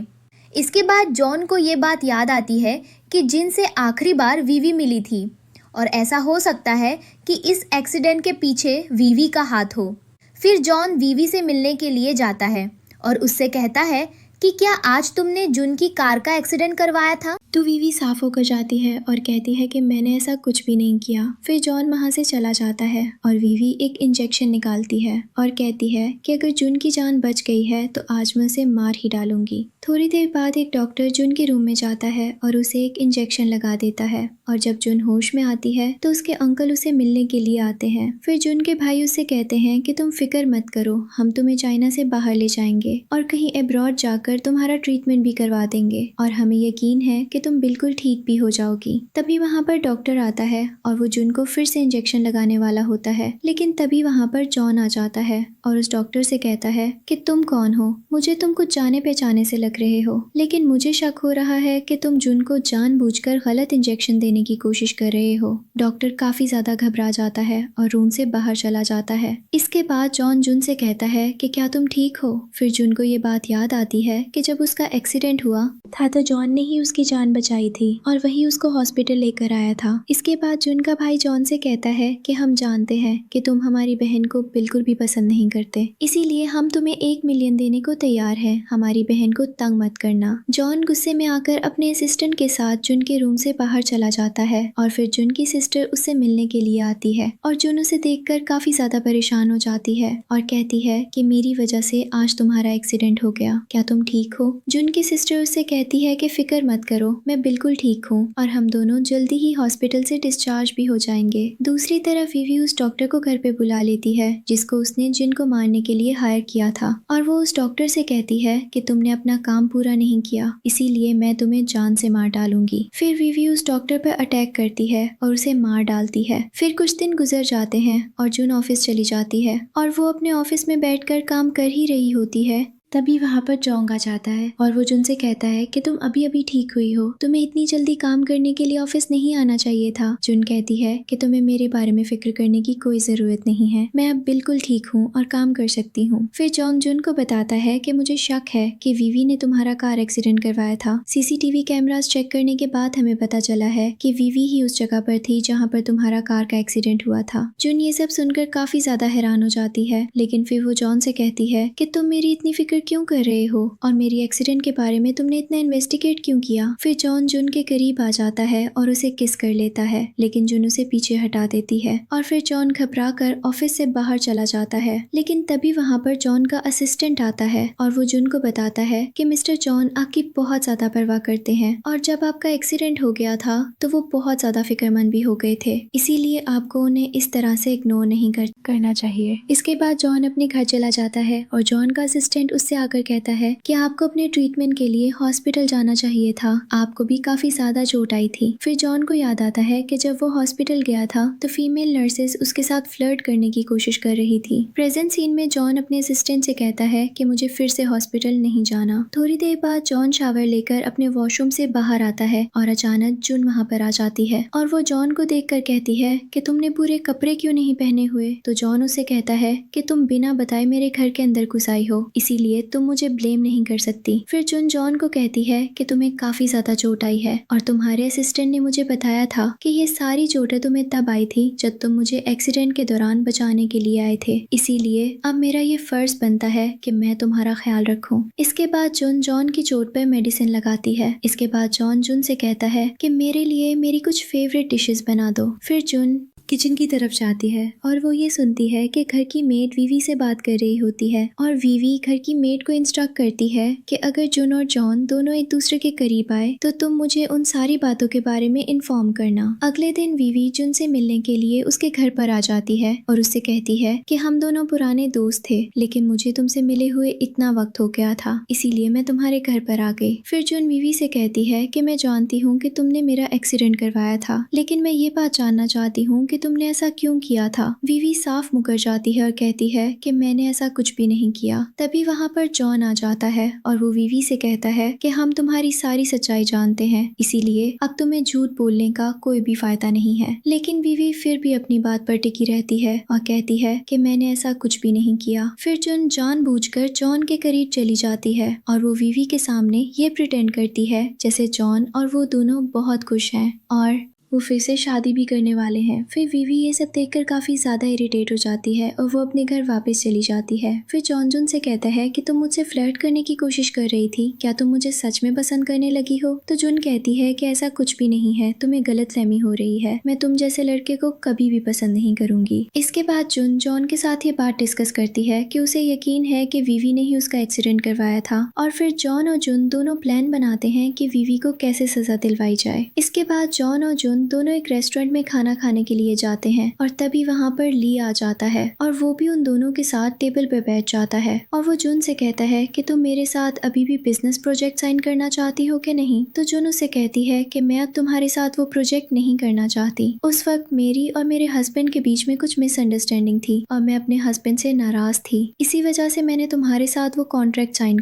इसके बाद जॉन को ये बात याद आती है कि जिन से आखिरी बार वीवी मिली थी और ऐसा हो सकता है कि इस एक्सीडेंट के पीछे वीवी का हाथ हो। फिर जॉन वीवी से मिलने के लिए जाता है और उससे कहता है कि क्या आज तुमने जून की कार का एक्सीडेंट करवाया था? तो वीवी साफ होकर जाती है और कहती है कि मैंने ऐसा कुछ भी नहीं किया। फिर जॉन वहाँ से चला जाता है और वीवी एक इंजेक्शन निकालती है और कहती है कि अगर जून की जान बच गई है तो आज मैं उसे मार ही डालूंगी। थोड़ी देर बाद एक डॉक्टर जून के रूम में जाता है और उसे एक इंजेक्शन लगा देता है और जब जून होश में आती है तो उसके अंकल उसे मिलने के लिए आते हैं। फिर जून के भाई उससे कहते हैं कि तुम फिक्र मत करो, हम तुम्हें चाइना से बाहर ले जाएंगे और कहीं अब्रॉड जाकर तुम्हारा ट्रीटमेंट भी करवा देंगे और हमें यकीन है कि तुम बिल्कुल ठीक भी हो जाओगी। तभी वहाँ पर डॉक्टर आता है और वो जून को फिर से इंजेक्शन लगाने वाला होता है, लेकिन तभी वहाँ पर जॉन आ जाता है और उस डॉक्टर से कहता है कि तुम कौन हो? मुझे तुम कुछ जाने पहचाने से लग रहे हो, लेकिन मुझे शक हो रहा है कि तुम जून को जानबूझकर गलत इंजेक्शन देने की कोशिश कर रहे हो। डॉक्टर काफी ज्यादा घबरा जाता है और रूम से बाहर चला जाता है। इसके बाद जॉन जून से कहता है कि क्या तुम ठीक हो? फिर जून को ये बात याद आती है कि जब उसका एक्सीडेंट हुआ था तो जॉन ने ही उसकी जान बचाई थी और वही उसको हॉस्पिटल लेकर आया था। इसके बाद जून का भाई जॉन से कहता है कि हम जानते हैं कि तुम हमारी बहन को बिल्कुल भी पसंद नहीं करते, इसीलिए हम तुम्हें 1 मिलियन देने को तैयार हैं। हमारी बहन को तंग मत करना। जॉन गुस्से में आकर अपने असिस्टेंट के साथ जून के रूम से बाहर चला जाता है और फिर जून की सिस्टर उससे मिलने के लिए आती है और जून उसे देखकर काफी ज्यादा परेशान हो जाती है और कहती है कि मेरी वजह से आज तुम्हारा एक्सीडेंट हो गया, क्या तुम ठीक हो? जून की सिस्टर उससे कहती है कि फिक्र मत करो, मैं बिल्कुल ठीक हूँ और हम दोनों जल्दी ही हॉस्पिटल से डिस्चार्ज भी हो जाएंगे। दूसरी तरफ वीवी उस डॉक्टर को घर पे बुला लेती है जिसको उसने जिन को मारने के लिए हायर किया था और वो उस डॉक्टर से कहती है कि तुमने अपना काम पूरा नहीं किया, इसीलिए मैं तुम्हें जान से मार डालूंगी। फिर वीवी उस डॉक्टर पर अटैक करती है और उसे मार डालती है। फिर कुछ दिन गुजर जाते हैं और जून ऑफिस चली जाती है और वो अपने ऑफिस में बैठकर काम कर ही रही होती है। तभी वहाँ पर जोंग आ जाता है और वो जून से कहता है कि तुम अभी अभी ठीक हुई हो, तुम्हें इतनी जल्दी काम करने के लिए ऑफिस नहीं आना चाहिए था। जून कहती है कि तुम्हें मेरे बारे में फिक्र करने की कोई जरूरत नहीं है, मैं अब बिल्कुल ठीक हूँ और काम कर सकती हूँ। फिर जोंग जून को बताता है कि मुझे शक है कि वीवी ने तुम्हारा कार एक्सीडेंट करवाया था। सीसीटीवी कैमरास चेक करने के बाद हमें पता चला है कि वीवी ही उस जगह पर थी जहाँ पर तुम्हारा कार का एक्सीडेंट हुआ था। जून ये सब सुनकर काफी ज्यादा हैरान हो जाती है, लेकिन फिर वो जॉन से कहती है कि तुम मेरी इतनी फिक्र क्यों कर रहे हो और मेरी एक्सीडेंट के बारे में तुमने इतना इन्वेस्टिगेट क्यों किया? फिर जॉन जून के करीब आ जाता है और उसे किस कर लेता है, लेकिन जून उसे पीछे हटा देती है और फिर जॉन घबरा कर ऑफिस से बाहर चला जाता है। लेकिन तभी वहाँ पर जॉन का असिस्टेंट आता है और वो जून को बताता है कि मिस्टर जॉन आपकी बहुत ज्यादा परवाह करते हैं और जब आपका एक्सीडेंट हो गया था तो वो बहुत ज्यादा फिक्रमंद भी हो गए थे, इसीलिए आपको उन्हें इस तरह से इग्नोर नहीं करना चाहिए। इसके बाद जॉन अपने घर चला जाता है और जॉन का असिस्टेंट उससे आकर कहता है कि आपको अपने ट्रीटमेंट के लिए हॉस्पिटल जाना चाहिए था, आपको भी काफी ज्यादा चोट आई थी। फिर जॉन को याद आता है कि जब वो हॉस्पिटल गया था तो फीमेल नर्सेस उसके साथ फ्लर्ट करने की कोशिश कर रही थी। प्रेजेंट सीन में जॉन अपने असिस्टेंट से कहता है कि मुझे फिर से हॉस्पिटल नहीं जाना। थोड़ी देर बाद जॉन शावर लेकर अपने वॉशरूम से बाहर आता है और अचानक जून वहाँ पर आ जाती है और वो जॉन को देखकर कहती है कि तुमने पूरे कपड़े क्यों नहीं पहने हुए? तो जॉन उसे कहता है कि तुम बिना बताए मेरे घर के अंदर घुस आई हो, इसीलिए तुम मुझे ब्लेम नहीं कर सकती। फिर जॉन को कहती है कि तुम्हें काफी ज्यादा चोट आई है और तुम्हारे असिस्टेंट ने मुझे बताया था कि ये सारी चोटें तुम्हें तब आई थी जब तुम मुझे एक्सीडेंट के दौरान बचाने के लिए आए थे, इसीलिए अब मेरा ये फर्ज बनता है कि मैं तुम्हारा ख्याल रखूं। इसके बाद जॉन की चोट पर मेडिसिन लगाती है। इसके बाद जून से कहता है कि मेरे लिए मेरी कुछ फेवरेट डिशेस बना दो। फिर जून किचन की तरफ जाती है और वो ये सुनती है कि घर की मेड वीवी से बात कर रही होती है और वीवी घर की मेड को इंस्ट्रक्ट करती है कि अगर जून और जॉन दोनों एक दूसरे के करीब आए तो तुम मुझे उन सारी बातों के बारे में इन्फॉर्म करना। अगले दिन वीवी जून से मिलने के लिए उसके घर पर आ जाती है और उससे कहती है कि हम दोनों पुराने दोस्त थे, लेकिन मुझे तुमसे मिले हुए इतना वक्त हो गया था, इसीलिए मैं तुम्हारे घर पर आ गई। फिर जून वीवी से कहती है कि मैं जानती हूँ कि तुमने मेरा एक्सीडेंट करवाया था, लेकिन मैं ये बात जानना चाहती हूँ कि कि तुमने ऐसा क्यों किया था। वीवी साफ मुकर जाती है और कहती है कि मैंने ऐसा कुछ भी नहीं किया। तभी वहाँ पर जॉन आ जाता है और वो वीवी से कहता है कि हम तुम्हारी सारी सच्चाई जानते हैं, इसीलिए अब तुम्हें झूठ बोलने का कोई भी फायदा नहीं है। लेकिन वीवी फिर भी अपनी बात पर टिकी रहती है और कहती है कि मैंने ऐसा कुछ भी नहीं किया। फिर जुन जानबूझकर जॉन के करीब चली जाती है और वो वीवी के सामने ये प्रिटेंड करती है जैसे जॉन और वो दोनों बहुत खुश हैं और वो फिर से शादी भी करने वाले हैं। फिर वीवी ये सब देखकर काफी ज्यादा इरिटेट हो जाती है और वो अपने घर वापस चली जाती है। फिर जॉन जुन से कहता है कि तुम मुझसे फ्लर्ट करने की कोशिश कर रही थी, क्या तुम मुझे सच में पसंद करने लगी हो। तो जुन कहती है कि ऐसा कुछ भी नहीं है, तुम्हें गलतफहमी हो रही है, मैं तुम जैसे लड़के को कभी भी पसंद नहीं करूंगी। इसके बाद जुन जॉन के साथ ये बात डिस्कस करती है कि उसे यकीन है कि वीवी ने ही उसका एक्सीडेंट करवाया था और फिर जॉन और जुन दोनों प्लान बनाते हैं कि वीवी को कैसे सजा दिलवाई जाए। इसके बाद जॉन और जुन दोनों एक रेस्टोरेंट में खाना खाने के लिए जाते हैं और तभी वहाँ पर ली आ जाता है और वो भी उन दोनों के साथ टेबल पर बैठ जाता है और वो जुन से कहता है कि तुम मेरे साथ अभी भी बिजनेस प्रोजेक्ट साइन करना चाहती हो कि नहीं। तो जुन उसे कहती है कि मैं अब तुम्हारे साथ वो प्रोजेक्ट नहीं करना चाहती। उस वक्त मेरी और मेरे हस्बैंड के बीच में कुछ मिसअंडरस्टैंडिंग थी और मैं अपने हस्बैंड से नाराज थी, इसी वजह से मैंने तुम्हारे साथ वो कॉन्ट्रैक्ट साइन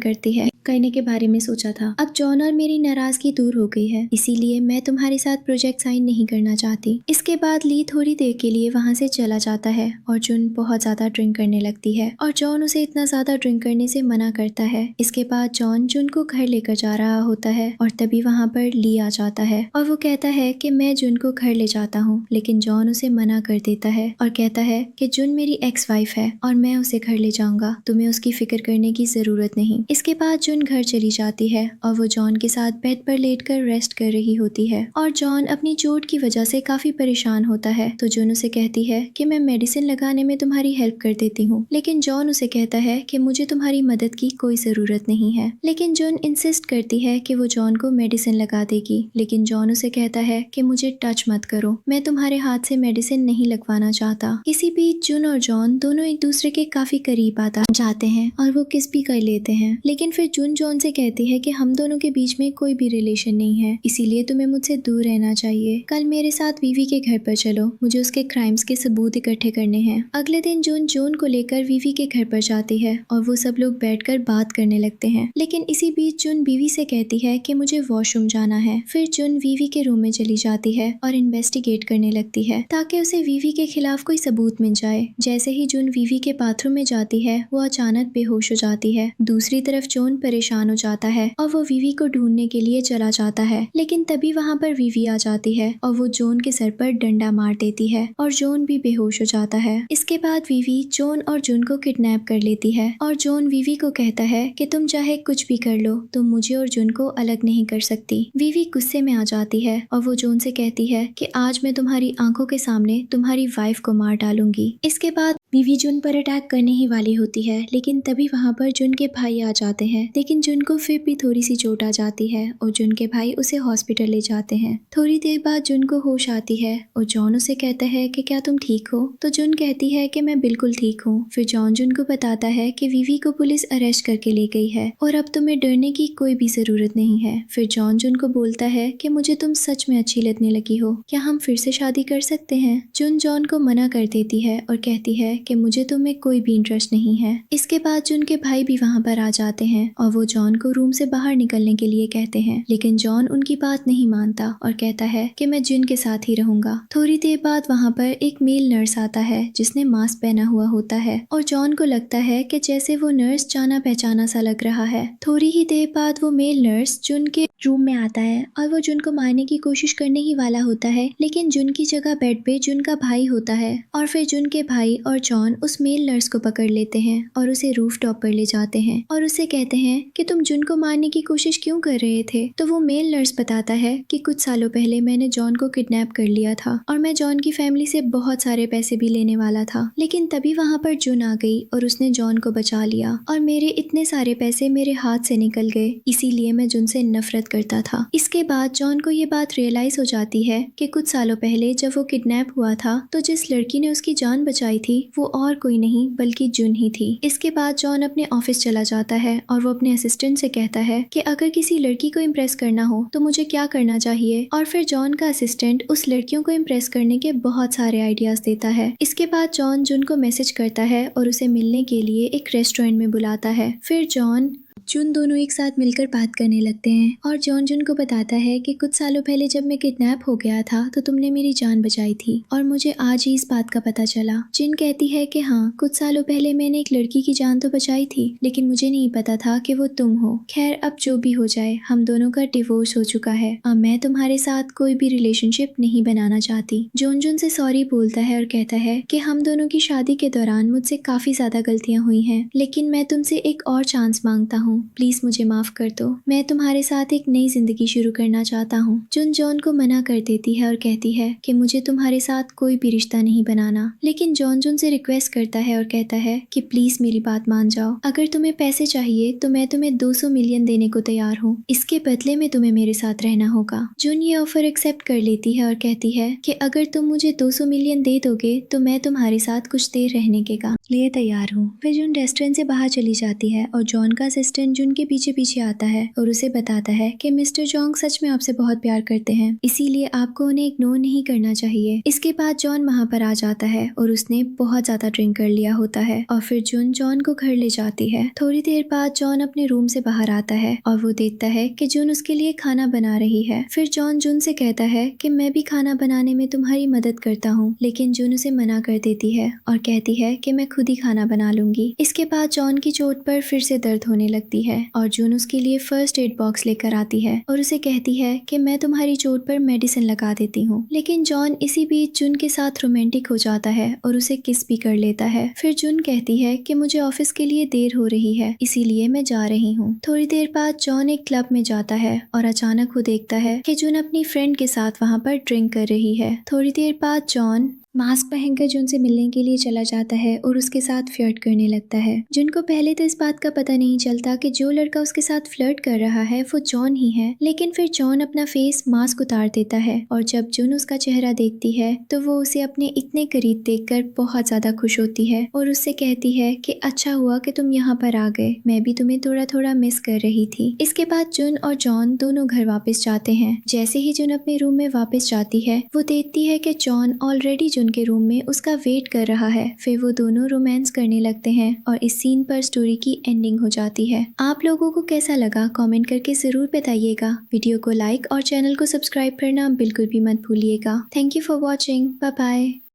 करने के बारे में सोचा था। अब जॉन और मेरी नाराजगी दूर हो गई है, इसीलिए मैं तुम्हारे साथ प्रोजेक्ट साइन नहीं करना चाहती। इसके बाद ली थोड़ी देर के लिए वहाँ से चला जाता है और जुन बहुत ज्यादा ड्रिंक करने लगती है और जॉन उसे इतना ज्यादा ड्रिंक करने से मना करता है। इसके बाद जॉन जुन को घर लेकर जा रहा होता है और तभी वहाँ पर ली आ जाता है और वो कहता है कि मैं जुन को घर ले जाता हूँ, लेकिन जॉन उसे मना कर देता है और कहता है कि जुन मेरी एक्स वाइफ है और मैं उसे घर ले जाऊंगा, तुम्हें उसकी फिक्र करने की जरूरत नहीं। इसके बाद जुन घर चली जाती है और वो जॉन के साथ बेड पर लेटकर रेस्ट कर रही होती है और जॉन अपनी चोट की वजह से काफी परेशान होता है। तो जुन उसे कहती है कि मैं मेडिसिन लगाने में तुम्हारी हेल्प कर देती हूँ, लेकिन जॉन उसे कहता है कि मुझे तुम्हारी मदद की कोई जरूरत नहीं है। लेकिन जुन इंसिस्ट करती है कि वो जॉन को मेडिसिन लगा देगी, लेकिन जॉन उसे कहता है कि मुझे टच मत करो, मैं तुम्हारे हाथ से मेडिसिन नहीं लगवाना चाहता। इसी बीच जुन और जॉन दोनों एक दूसरे के काफी करीब आता जाते हैं और वो किस भी कर लेते हैं। लेकिन फिर जुन जॉन से कहती है कि हम दोनों के बीच में कोई भी रिलेशन नहीं है, इसीलिए तुम्हें मुझसे दूर रहना चाहिए। कल मेरे साथ वीवी के घर पर चलो, मुझे उसके क्राइम्स के सबूत इकट्ठे करने हैं। अगले दिन जून को लेकर वीवी के घर पर जाती है और वो सब लोग बैठकर बात करने लगते हैं। लेकिन इसी बीच जून वीवी से कहती है कि मुझे वॉशरूम जाना है। फिर जून वीवी के रूम में चली जाती है और इन्वेस्टिगेट करने लगती है ताकि उसे वीवी के खिलाफ कोई सबूत मिल जाए। जैसे ही जून वीवी के बाथरूम में जाती है वो अचानक बेहोश हो जाती है। दूसरी तरफ जॉन परेशान हो जाता है और वो वीवी को ढूंढने के लिए चला जाता है, लेकिन तभी वहाँ पर वीवी आ जाती है और वो जॉन के सर पर डंडा मार देती है और जॉन भी बेहोश हो जाता है। इसके बाद वीवी जॉन और जून को किडनैप कर लेती है और जॉन वीवी को कहता है कि तुम चाहे कुछ भी कर लो, तुम मुझे और जून को अलग नहीं कर सकती। वीवी गुस्से में आ जाती है और वो जॉन से कहती है कि आज मैं तुम्हारी आंखों के सामने तुम्हारी वाइफ को मार डालूंगी। इसके बाद वीवी जून पर अटैक करने ही वाली होती है, लेकिन तभी वहाँ पर जून के भाई आ जाते हैं। लेकिन जून को फिर भी थोड़ी सी चोट आ जाती है और जून के भाई उसे हॉस्पिटल ले जाते हैं। थोड़ी देर बाद जून को होश आती है और जॉन उसे कहता है कि क्या तुम ठीक हो? तो जून कहती है कि मैं बिल्कुल ठीक हूँ। फिर जॉन जून को बताता है कि वीवी को पुलिस अरेस्ट करके ले गई है और अब तुम्हें डरने की कोई भी जरूरत नहीं है। फिर जॉन जून को बोलता है कि मुझे तुम सच में अच्छी लगने लगी हो, क्या हम फिर से शादी कर सकते हैं? जून जॉन को मना कर देती है और कहती है कि मुझे तुम्हें कोई भी इंटरेस्ट नहीं है। इसके बाद जून के भाई भी वहाँ पर आ जाते हैं और वो जॉन को रूम से बाहर निकलने के लिए कहते हैं, लेकिन जॉन उनकी बात नहीं मानता और कहता है कि मैं जून के साथ ही रहूंगा। थोड़ी देर बाद वहाँ पर एक मेल नर्स आता है जिसने मास्क पहना हुआ होता है और जॉन को लगता है कि जैसे वो नर्स जाना पहचाना सा लग रहा है। थोड़ी ही देर बाद वो मेल नर्स जून के रूम में आता है और वो जून को मारने की कोशिश करने ही वाला होता है, लेकिन जून की जगह बेड पे जून का भाई होता है और फिर जून के भाई और जॉन उस मेल नर्स को पकड़ लेते हैं और उसे रूफ टॉप पर ले जाते हैं और उसे कहते हैं कि तुम जून को मारने की कोशिश क्यों कर रहे थे? तो वो मेल नर्स बताता है कि कुछ सालों पहले मैंने जॉन को किडनैप कर लिया था और मैं जॉन की फैमिली से बहुत सारे पैसे भी लेने वाला था, लेकिन तभी वहाँ पर जून आ गई और उसने जॉन को बचा लिया और मेरे इतने सारे पैसे मेरे हाथ से निकल गए, इसीलिए मैं जून से नफरत करता था। इसके बाद जॉन को ये बात रियलाइज हो जाती है कि कुछ सालों पहले जब वो किडनैप हुआ था तो जिस लड़की ने उसकी जान बचाई थी वो और कोई नहीं बल्कि जुन ही थी। इसके बाद जॉन अपने ऑफिस चला जाता है और वो अपने असिस्टेंट से कहता है कि अगर किसी लड़की को इम्प्रेस करना हो तो मुझे क्या करना चाहिए, और फिर जॉन का असिस्टेंट उस लड़कियों को इम्प्रेस करने के बहुत सारे आइडियाज देता है। इसके बाद जॉन जुन को मैसेज करता है और उसे मिलने के लिए एक रेस्टोरेंट में बुलाता है। फिर जॉन जुन दोनों एक साथ मिलकर बात करने लगते हैं और जॉन जुन को बताता है कि कुछ सालों पहले जब मैं किडनैप हो गया था तो तुमने मेरी जान बचाई थी और मुझे आज ही इस बात का पता चला। जिन कहती है कि हाँ, कुछ सालों पहले मैंने एक लड़की की जान तो बचाई थी लेकिन मुझे नहीं पता था कि वो तुम हो। खैर, अब जो भी हो जाए, हम दोनों का डिवोर्स हो चुका है। अब मैं तुम्हारे साथ कोई भी रिलेशनशिप नहीं बनाना चाहती। जॉन जुन से सॉरी बोलता है और कहता है कि हम दोनों की शादी के दौरान मुझसे काफी ज्यादा गलतियां हुई हैं, लेकिन मैं तुमसे एक और चांस मांगता हूँ। प्लीज मुझे माफ कर दो। मैं तुम्हारे साथ एक नई जिंदगी शुरू करना चाहता हूँ। जुन जॉन को मना कर देती है और कहती है कि मुझे तुम्हारे साथ कोई भी रिश्ता नहीं बनाना, लेकिन जॉन जुन से रिक्वेस्ट करता है और कहता है कि प्लीज मेरी बात मान जाओ। अगर तुम्हें पैसे चाहिए तो मैं तुम्हें 200 मिलियन देने को तैयार हूँ। इसके बदले में तुम्हें मेरे साथ रहना होगा। जुन ये ऑफर एक्सेप्ट कर लेती है और कहती है कि अगर तुम मुझे 200 मिलियन दे दोगे तो मैं तुम्हारे साथ कुछ देर रहने के लिए तैयार हूँ। फिर जुन रेस्टोरेंट से बाहर चली जाती है और जॉन का असिस्टेंट जुन के पीछे पीछे आता है और उसे बताता है कि मिस्टर जोंग सच में आपसे बहुत प्यार करते हैं, इसीलिए आपको उन्हें इग्नोर नहीं करना चाहिए। इसके बाद जॉन वहाँ पर आ जाता है और उसने बहुत ज्यादा ड्रिंक कर लिया होता है और फिर जुन जॉन को घर ले जाती है। थोड़ी देर बाद जॉन अपने रूम से बाहर आता है और वो देखता है कि जुन उसके लिए खाना बना रही है। फिर जॉन जुन से कहता है कि मैं भी खाना बनाने में तुम्हारी मदद करता हूँ, लेकिन जुन उसे मना कर देती है और कहती है कि मैं खुद ही खाना बना लूंगी। इसके बाद जॉन की चोट पर फिर से दर्द होने लगती है और जुन उसके लिए फर्स्ट एड बॉक्स लेकर आती है और उसे कहती है कि मैं तुम्हारी चोट पर मेडिसिन लगा देती हूँ। लेकिन जॉन इसी बीच जुन के साथ रोमांटिक हो जाता है और उसे किस भी कर लेता है। फिर जुन कहती है कि मुझे ऑफिस के लिए देर हो रही है, इसीलिए मैं जा रही हूँ। थोड़ी देर बाद जॉन एक क्लब में जाता है और अचानक वो देखता है कि जुन अपनी फ्रेंड के साथ वहाँ पर ड्रिंक कर रही है। थोड़ी देर बाद जॉन मास्क पहनकर जुन से मिलने के लिए चला जाता है और उसके साथ फ्लर्ट करने लगता है। जुन को पहले तो इस बात का पता नहीं चलता कि जो लड़का उसके साथ फ्लर्ट कर रहा है वो जॉन ही है, लेकिन फिर जॉन अपना फेस मास्क उतार देता है और जब जुन उसका चेहरा देखती है तो वो उसे अपने इतने करीब देखकर बहुत ज्यादा खुश होती है और उससे कहती है कि अच्छा हुआ कि तुम यहाँ पर आ गए, मैं भी तुम्हें थोड़ा थोड़ा मिस कर रही थी। इसके बाद जुन और जॉन दोनों घर वापस जाते हैं। जैसे ही जुन अपने रूम में वापस जाती है वो देखती है कि जॉन ऑलरेडी जुन के रूम में उसका वेट कर रहा है। फिर वो दोनों रोमांस करने लगते हैं और इस सीन पर स्टोरी की एंडिंग हो जाती है। आप लोगों को कैसा लगा कमेंट करके जरूर बताइएगा। वीडियो को लाइक और चैनल को सब्सक्राइब करना बिल्कुल भी मत भूलिएगा। Thank you for watching. Bye bye.